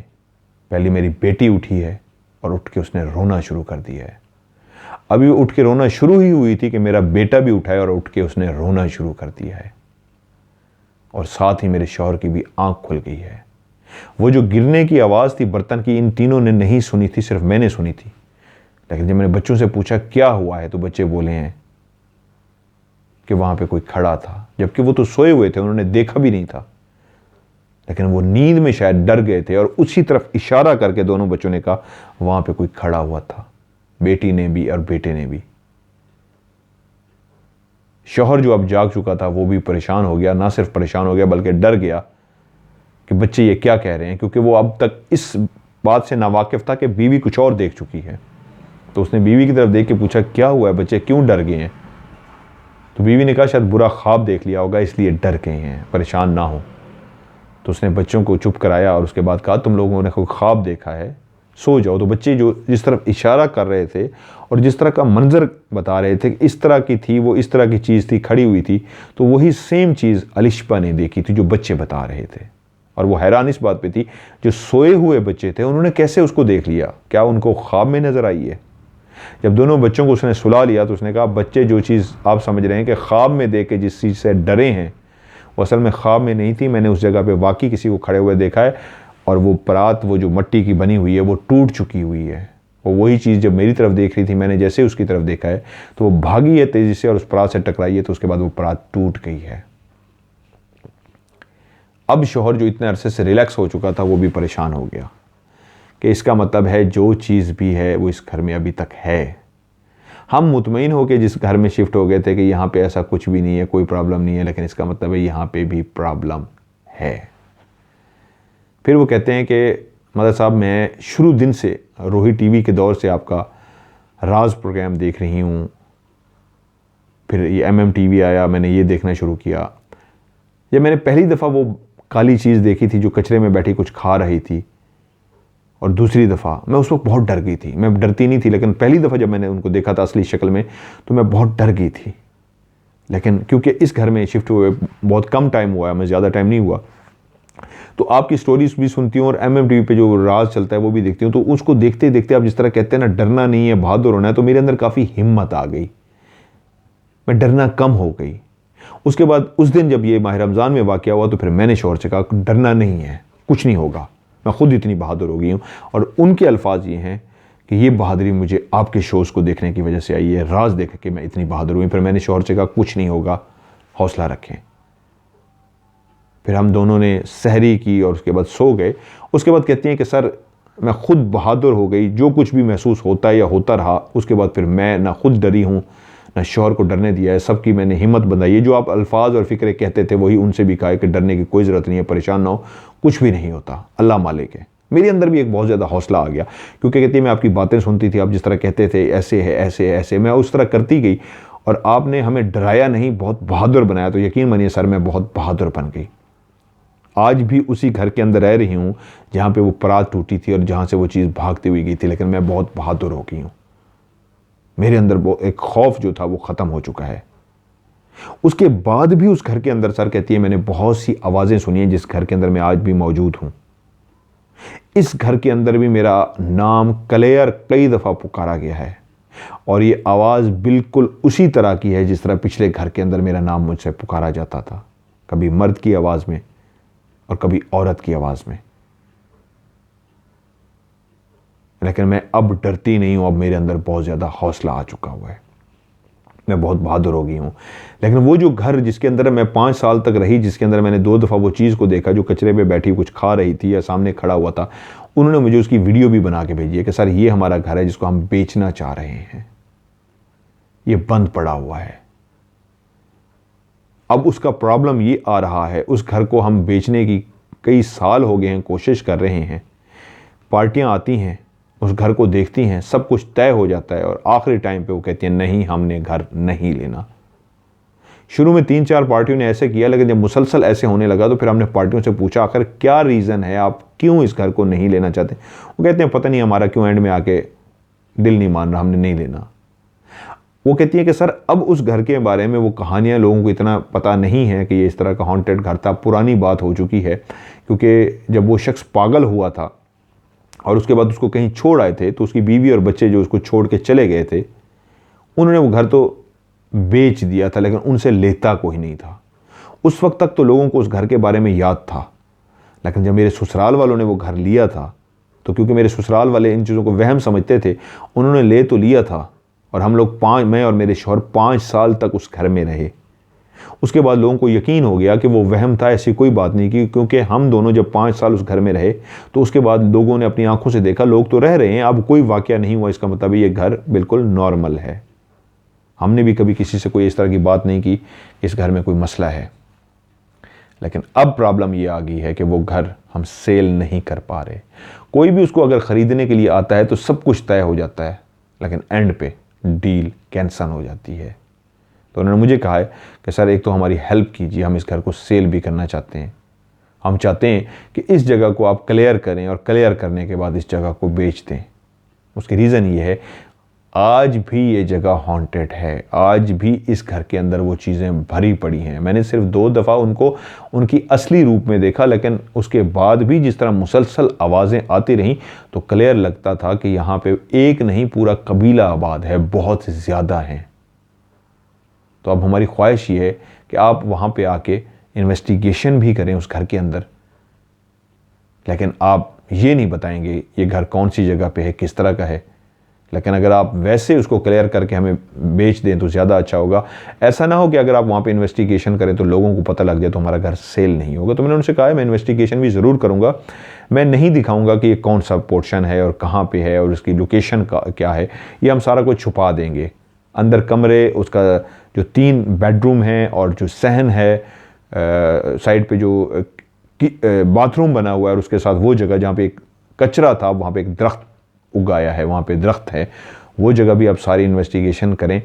पहले मेरी बेटी उठी है और उठ के उसने रोना शुरू कर दिया है। अभी वो उठ के रोना शुरू ही हुई थी कि मेरा बेटा भी उठा है और उठ के उसने रोना शुरू कर दिया है। और साथ ही मेरे शौहर की भी आंख खुल गई है। वो जो गिरने की आवाज़ थी बर्तन की, इन तीनों ने नहीं सुनी थी, सिर्फ मैंने सुनी थी। लेकिन जब मैंने बच्चों से पूछा क्या हुआ है तो बच्चे बोले हैं कि वहाँ पे कोई खड़ा था, जबकि वो तो सोए हुए थे, उन्होंने देखा भी नहीं था। लेकिन वो नींद में शायद डर गए थे और उसी तरफ इशारा करके दोनों बच्चों ने कहा वहाँ पे कोई खड़ा हुआ था, बेटी ने भी और बेटे ने भी। शौहर जो अब जाग चुका था वो भी परेशान हो गया। ना सिर्फ परेशान हो गया बल्कि डर गया कि बच्चे ये क्या कह रहे हैं, क्योंकि वो अब तक इस बात से नावाकिफ था कि बीवी कुछ और देख चुकी है। तो उसने बीवी की तरफ देख के पूछा क्या हुआ है, बच्चे क्यों डर गए हैं? तो बीवी ने कहा शायद बुरा ख्वाब देख लिया होगा इसलिए डर गए हैं, परेशान ना हो। तो उसने बच्चों को चुप कराया और उसके बाद कहा तुम लोगों ने कोई ख्वाब देखा है, सो जाओ। तो बच्चे जो जिस तरफ इशारा कर रहे थे और जिस तरह का मंजर बता रहे थे इस तरह की थी, वो इस तरह की चीज़ थी, खड़ी हुई थी, तो वही सेम चीज़ अलिशबा ने देखी थी जो बच्चे बता रहे थे। और वो हैरान इस बात पे थी जो सोए हुए बच्चे थे उन्होंने कैसे उसको देख लिया, क्या उनको ख्वाब में नज़र आई है? जब दोनों बच्चों को उसने सुला लिया तो उसने कहा बच्चे जो चीज़ आप समझ रहे हैं कि ख्वाब में देख के जिस चीज़ से डरे हैं वो असल में ख्वाब में नहीं थी, मैंने उस जगह पे वाकई किसी को खड़े हुए देखा है और वो परात वो जो मट्टी की बनी हुई है वो टूट चुकी हुई है। वो वही चीज़ जब मेरी तरफ देख रही थी, मैंने जैसे उसकी तरफ देखा है तो वो भागी है तेज़ी से और उस परात से टकराई है, तो उसके बाद वो परात टूट गई है। अब शौहर जो इतने अरसे से रिलैक्स हो चुका था वो भी परेशान हो गया कि इसका मतलब है जो चीज़ भी है वो इस घर में अभी तक है। हम मुतमईन हो के जिस घर में शिफ्ट हो गए थे कि यहाँ पे ऐसा कुछ भी नहीं है, कोई प्रॉब्लम नहीं है, लेकिन इसका मतलब है यहाँ पे भी प्रॉब्लम है। फिर वो कहते हैं कि मदर साहब मैं शुरू दिन से रोही टीवी के दौर से आपका राज प्रोग्राम देख रही हूँ, फिर ये MM TV आया, मैंने ये देखना शुरू किया। जब मैंने पहली दफ़ा वो काली चीज़ देखी थी जो कचरे में बैठी कुछ खा रही थी, और दूसरी दफ़ा मैं उस वक्त बहुत डर गई थी। मैं डरती नहीं थी, लेकिन पहली दफ़ा जब मैंने उनको देखा था असली शक्ल में तो मैं बहुत डर गई थी। लेकिन क्योंकि इस घर में शिफ्ट हुए बहुत कम टाइम हुआ है, मैं ज़्यादा टाइम नहीं हुआ, तो आपकी स्टोरीज भी सुनती हूँ और MMTV पे जो राज चलता है वो भी देखती हूँ। तो उसको देखते देखते आप जिस तरह कहते हैं ना, डरना नहीं है बहादुर होना है, तो मेरे अंदर काफ़ी हिम्मत आ गई, मैं डरना कम हो गई। उसके बाद उस दिन जब ये माह रमज़ान में वाक़या हुआ तो फिर मैंने शौहर से कहा डरना नहीं है, कुछ नहीं होगा, मैं खुद इतनी बहादुर हो गई हूँ। और उनके अल्फाज ये हैं कि ये बहादुरी मुझे आपके शोज़ को देखने की वजह से आई है, राज देख के मैं इतनी बहादुर हुई। फिर मैंने शौहर से कहा कुछ नहीं होगा, हौसला रखें। फिर हम दोनों ने सहरी की और उसके बाद सो गए। उसके बाद कहती हैं कि सर मैं खुद बहादुर हो गई, जो कुछ भी महसूस होता है या होता रहा, उसके बाद फिर मैं ना खुद डरी हूँ ना शौहर को डरने दिया है, सबकी मैंने हिम्मत बंधाई है। जो आप अल्फाज और फ़िक्रे कहते थे वही उनसे भी कहा है कि डरने की कोई ज़रूरत नहीं है, परेशान ना हो, कुछ भी नहीं होता, अल्लाह मालिक है। मेरे अंदर भी एक बहुत ज़्यादा हौसला आ गया, क्योंकि कहती है मैं आपकी बातें सुनती थी, आप जिस तरह कहते थे ऐसे है ऐसे है ऐसे, मैं उस तरह करती गई और आपने हमें डराया नहीं, बहुत बहादुर बनाया। तो यकीन मानिए सर मैं बहुत बहादुर बन गई। आज भी उसी घर के अंदर रह रही हूँ जहाँ पे वो परात टूटी थी और जहाँ से वो चीज़ भागती हुई गई थी, लेकिन मैं बहुत बहादुर हो गई हूँ। मेरे अंदर वो एक खौफ जो था वो ख़त्म हो चुका है। उसके बाद भी उस घर के अंदर सर कहती है मैंने बहुत सी आवाज़ें सुनी हैं जिस घर के अंदर मैं आज भी मौजूद हूँ। इस घर के अंदर भी मेरा नाम क्लियर कई दफ़ा पुकारा गया है और ये आवाज़ बिल्कुल उसी तरह की है जिस तरह पिछले घर के अंदर मेरा नाम मुझसे पुकारा जाता था, कभी मर्द की आवाज़ में और कभी औरत की आवाज़ में। लेकिन मैं अब डरती नहीं हूँ, अब मेरे अंदर बहुत ज़्यादा हौसला आ चुका हुआ है, मैं बहुत बहादुर हो गई हूँ। लेकिन वो जो घर जिसके अंदर मैं 5 साल तक रही, जिसके अंदर मैंने 2 दफ़ा वो चीज़ को देखा जो कचरे पे बैठी कुछ खा रही थी या सामने खड़ा हुआ था, उन्होंने मुझे उसकी वीडियो भी बना के भेजी है कि सर ये हमारा घर है जिसको हम बेचना चाह रहे हैं, ये बंद पड़ा हुआ है। अब उसका प्रॉब्लम ये आ रहा है, उस घर को हम बेचने की कई साल हो गए हैं, कोशिश कर रहे हैं, पार्टियां आती हैं, उस घर को देखती हैं, सब कुछ तय हो जाता है और आखिरी टाइम पे वो कहती हैं नहीं हमने घर नहीं लेना। शुरू में 3-4 पार्टियों ने ऐसे किया, लेकिन जब मुसलसल ऐसे होने लगा तो फिर हमने पार्टियों से पूछा आखिर क्या रीज़न है, आप क्यों इस घर को नहीं लेना चाहते। वो कहते हैं पता नहीं हमारा क्यों एंड में आके दिल नहीं मान रहा, हमने नहीं लेना। वो कहती है कि सर अब उस घर के बारे में वो कहानियाँ लोगों को इतना पता नहीं है कि ये इस तरह का हॉन्टेड घर था, पुरानी बात हो चुकी है, क्योंकि जब वो शख्स पागल हुआ था और उसके बाद उसको कहीं छोड़ आए थे तो उसकी बीवी और बच्चे जो उसको छोड़ के चले गए थे, उन्होंने वो घर तो बेच दिया था, लेकिन उनसे लेता कोई नहीं था। उस वक्त तक तो लोगों को उस घर के बारे में याद था, लेकिन जब मेरे ससुराल वालों ने वो घर लिया था तो क्योंकि मेरे ससुराल वाले इन चीज़ों को वहम समझते थे, उन्होंने ले तो लिया था और हम लोग मैं और मेरे शौहर 5 साल तक उस घर में रहे। उसके बाद लोगों को यकीन हो गया कि वो वहम था, ऐसी कोई बात नहीं की, क्योंकि हम दोनों जब 5 साल उस घर में रहे तो उसके बाद लोगों ने अपनी आंखों से देखा लोग तो रह रहे हैं, अब कोई वाकया नहीं हुआ, इसका मतलब ये घर बिल्कुल नॉर्मल है। हमने भी कभी किसी से कोई इस तरह की बात नहीं की इस घर में कोई मसला है। लेकिन अब प्रॉब्लम ये आ गई है कि वो घर हम सेल नहीं कर पा रहे। कोई भी उसको अगर ख़रीदने के लिए आता है तो सब कुछ तय हो जाता है, लेकिन एंड पे डील कैंसल हो जाती है। तो उन्होंने मुझे कहा है कि सर एक तो हमारी हेल्प कीजिए, हम इस घर को सेल भी करना चाहते हैं, हम चाहते हैं कि इस जगह को आप क्लियर करें और क्लियर करने के बाद इस जगह को बेच दें। उसकी रीज़न ये है आज भी ये जगह हॉन्टेड है, आज भी इस घर के अंदर वो चीज़ें भरी पड़ी हैं। मैंने सिर्फ 2 दफ़ा उनको उनकी असली रूप में देखा, लेकिन उसके बाद भी जिस तरह मुसलसल आवाज़ें आती रहीं तो क्लियर लगता था कि यहाँ पे एक नहीं पूरा कबीला आबाद है, बहुत ज़्यादा हैं। तो अब हमारी ख्वाहिश ये है कि आप वहाँ पे आके इन्वेस्टिगेशन भी करें उस घर के अंदर, लेकिन आप ये नहीं बताएंगे ये घर कौन सी जगह पे है, किस तरह का है। लेकिन अगर आप वैसे उसको क्लियर करके हमें बेच दें तो ज़्यादा अच्छा होगा। ऐसा ना हो कि अगर आप वहाँ पे इन्वेस्टिगेशन करें तो लोगों को पता लग जाए तो हमारा घर सेल नहीं होगा। तो मैंने उनसे कहा है मैं इन्वेस्टिगेशन भी ज़रूर करूँगा, मैं नहीं दिखाऊँगा कि ये कौन सा पोर्शन है और कहाँ पे है और उसकी लोकेशन क्या है, ये हम सारा कुछ छुपा देंगे। अंदर कमरे, उसका जो 3 बेडरूम हैं और जो सहन है, साइड पे जो बाथरूम बना हुआ है और उसके साथ वो जगह जहाँ पे एक कचरा था वहाँ पे एक दरख्त उगाया है, वहाँ पे दरख्त है, वो जगह भी आप सारी इन्वेस्टिगेशन करें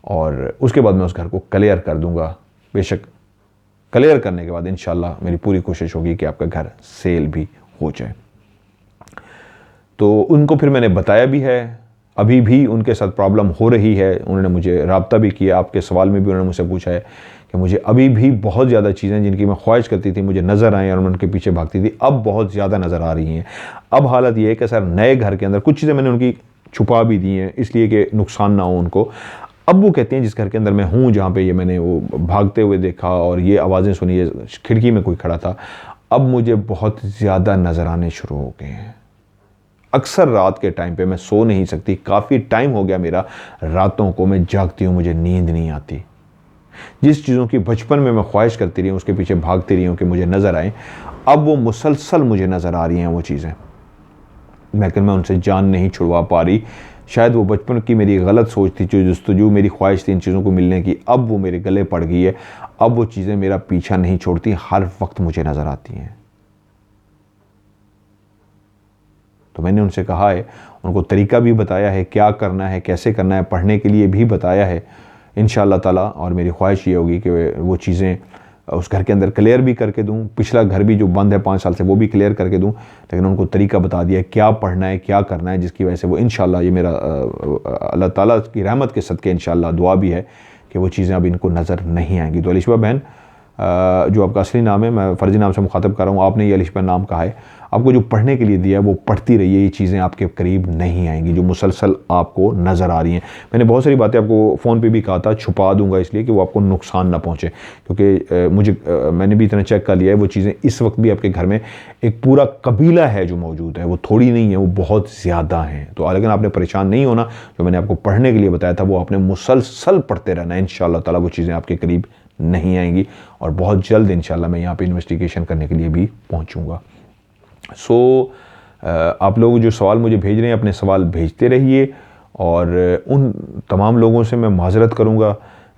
और उसके बाद मैं उस घर को क्लियर कर दूंगा। बेशक क्लियर करने के बाद इंशाल्लाह मेरी पूरी कोशिश होगी कि आपका घर सेल भी हो जाए। तो उनको फिर मैंने बताया भी है, अभी भी उनके साथ प्रॉब्लम हो रही है। उन्होंने मुझे राब्ता भी किया, आपके सवाल में भी उन्होंने मुझसे पूछा है कि मुझे अभी भी बहुत ज़्यादा चीज़ें जिनकी मैं ख्वाहिश करती थी मुझे नज़र आएँ और मैं उनके पीछे भागती थी, अब बहुत ज़्यादा नज़र आ रही हैं। अब हालत ये है कि सर नए घर के अंदर कुछ चीज़ें मैंने उनकी छुपा भी दी हैं इसलिए कि नुकसान ना हो उनको। अब वो कहते हैं जिस घर के अंदर मैं हूँ, जहाँ पे ये मैंने वो भागते हुए देखा और ये आवाज़ें सुनी, ये खिड़की में कोई खड़ा था, अब मुझे बहुत ज़्यादा नज़र आने शुरू हो गए हैं। अक्सर रात के टाइम पे मैं सो नहीं सकती, काफ़ी टाइम हो गया मेरा रातों को मैं जागती हूँ, मुझे नींद नहीं आती। जिस चीज़ों की बचपन में मैं ख्वाहिश करती रही हूँ, उसके पीछे भागती रही हूँ कि मुझे नज़र आए, अब वो मुसलसल मुझे नज़र आ रही हैं वो चीज़ें, लेकिन मैं उनसे जान नहीं छुड़वा पा रही। शायद वो बचपन की मेरी गलत सोच थी, जो जस्तजू मेरी ख्वाहिश थी इन चीज़ों को मिलने की, अब वो मेरे गले पड़ गई है। अब वो चीज़ें मेरा पीछा नहीं छोड़ती, हर वक्त मुझे नज़र आती हैं। तो मैंने उनसे कहा है, उनको तरीका भी बताया है, क्या करना है, कैसे करना है, पढ़ने के लिए भी बताया है इंशाअल्लाह ताला। और मेरी ख्वाहिश ये होगी कि वो चीज़ें उस घर के अंदर क्लियर भी करके दूं, पिछला घर भी जो बंद है 5 साल से वो भी क्लियर करके दूं, लेकिन उनको तरीका बता दिया क्या पढ़ना है, क्या करना है, जिसकी वजह से वो इंशाअल्लाह, ये मेरा अल्लाह ताला की रहमत के सदके इंशाअल्लाह दुआ भी है कि वो चीज़ें अब इनको नज़र नहीं आएंगी। तो अलिशबा बहन, जो आपका असली नाम है, मैं फ़र्जी नाम से मुखातब कर रहा हूँ, आपने ये अलिशबा नाम कहा है, आपको जो पढ़ने के लिए दिया है वो पढ़ती रहिए, ये चीज़ें आपके करीब नहीं आएंगी जो मुसलसल आपको नज़र आ रही हैं। मैंने बहुत सारी बातें आपको फ़ोन पे भी कहा था छुपा दूंगा इसलिए कि वो आपको नुकसान ना पहुँचे, क्योंकि मैंने भी इतना चेक कर लिया है, वो चीज़ें इस वक्त भी आपके घर में एक पूरा कबीला है जो मौजूद है, वो थोड़ी नहीं है, वो बहुत ज़्यादा हैं। तो लेकिन आपने परेशान नहीं होना, जो मैंने आपको पढ़ने के लिए बताया था वो आपने मुसलसल पढ़ते रहना है, इंशाअल्लाह ताला वो चीज़ें आपके करीब नहीं आएंगी और बहुत जल्द इंशाअल्लाह मैं यहाँ पे इन्वेस्टिगेशन करने के लिए भी पहुँचूँगा। आप लोग जो सवाल मुझे भेज रहे हैं, अपने सवाल भेजते रहिए और उन तमाम लोगों से मैं माज़रत करूँगा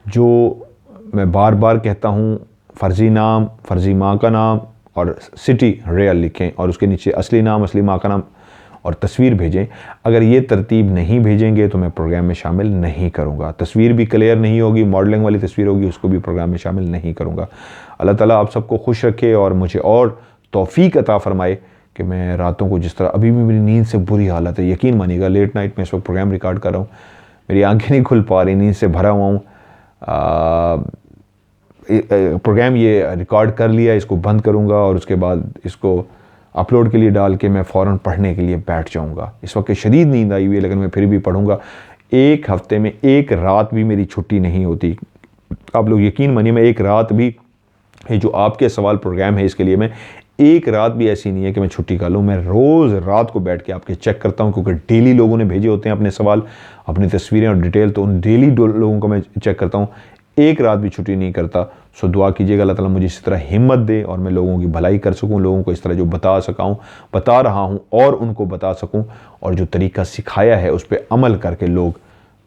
जो मैं बार बार कहता हूँ फ़र्ज़ी नाम, फ़र्ज़ी माँ का नाम और सिटी रियल लिखें और उसके नीचे असली नाम, असली माँ का नाम और तस्वीर भेजें। अगर ये तरतीब नहीं भेजेंगे तो मैं प्रोग्राम में शामिल नहीं करूँगा। तस्वीर भी क्लियर नहीं होगी, मॉडलिंग वाली तस्वीर होगी, उसको भी प्रोग्राम में शामिल नहीं करूँगा। अल्लाह ताला आप सबको खुश रखे और मुझे और तौफ़ीक अता फ़रमाए कि मैं रातों को, जिस तरह अभी भी मेरी नींद से बुरी हालत है, यकीन मानिएगा, लेट नाइट में इस वक्त प्रोग्राम रिकॉर्ड कर रहा हूँ, मेरी आंखें नहीं खुल पा रही, नींद से भरा हुआ हूँ। प्रोग्राम ये रिकॉर्ड कर लिया, इसको बंद करूँगा और उसके बाद इसको अपलोड के लिए डाल के मैं फ़ौरन पढ़ने के लिए बैठ जाऊँगा। इस वक्त शदीद नींद आई हुई है लेकिन मैं फिर भी पढ़ूँगा। एक हफ़्ते में एक रात भी मेरी छुट्टी नहीं होती। आप लोग यकीन मानिए, मैं एक रात भी, ये जो आपके सवाल प्रोग्राम है इसके लिए मैं एक रात भी ऐसी नहीं है कि मैं छुट्टी कर लूँ। मैं रोज़ रात को बैठ के आपके चेक करता हूँ, क्योंकि डेली लोगों ने भेजे होते हैं अपने सवाल, अपनी तस्वीरें और डिटेल, तो उन डेली लोगों का मैं चेक करता हूँ, एक रात भी छुट्टी नहीं करता। सो दुआ कीजिएगा अल्लाह ताला मुझे इस तरह हिम्मत दे और मैं लोगों की भलाई कर सकूँ, लोगों को इस तरह जो बता रहा हूँ और उनको बता सकूँ, और जो तरीका सिखाया है उस पर अमल करके लोग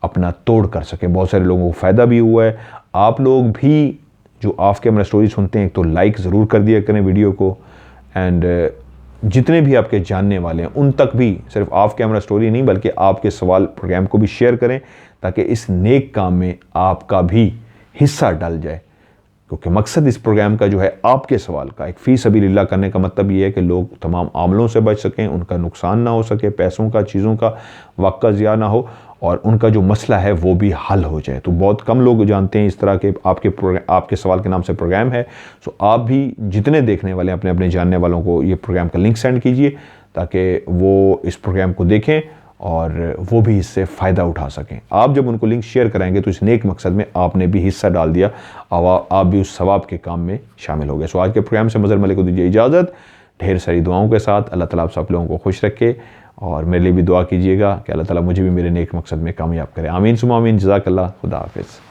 अपना तोड़ कर सकें। बहुत सारे लोगों को फ़ायदा भी हुआ है। आप लोग भी जो ऑफ कैमरा स्टोरी सुनते हैं, तो लाइक ज़रूर कर दिया करें वीडियो को, एंड जितने भी आपके जानने वाले हैं उन तक भी सिर्फ ऑफ कैमरा स्टोरी नहीं बल्कि आपके सवाल प्रोग्राम को भी शेयर करें, ताकि इस नेक काम में आपका भी हिस्सा डल जाए। क्योंकि मकसद इस प्रोग्राम का जो है आपके सवाल का एक फ़ी सबीलिल्लाह करने का मतलब ये है कि लोग तमाम आमलों से बच सकें, उनका नुकसान ना हो सके, पैसों का, चीज़ों का, वक्त का ज़िया ना हो, और उनका जो मसला है वो भी हल हो जाए। तो बहुत कम लोग जानते हैं इस तरह के आपके सवाल के नाम से प्रोग्राम है। सो आप भी जितने देखने वाले हैं अपने अपने जानने वालों को ये प्रोग्राम का लिंक सेंड कीजिए, ताकि वो इस प्रोग्राम को देखें और वो भी इससे फ़ायदा उठा सकें। आप जब उनको लिंक शेयर कराएंगे तो इस नेक मकसद में आपने भी हिस्सा डाल दिया और आप भी उस सवाब के काम में शामिल हो गए। सो आज के प्रोग्राम से मज़हर मलिक को दीजिए इजाज़त, ढेर सारी दुआओं के साथ। अल्लाह ताला आप सब लोगों को खुश रखे और मेरे लिए भी दुआ कीजिएगा कि अल्लाह ताला मुझे भी मेरे नेक मकसद में कामयाब करे। आमीन सुमा आमीन। जज़ाकल्लाह। खुदा हाफ़िज़।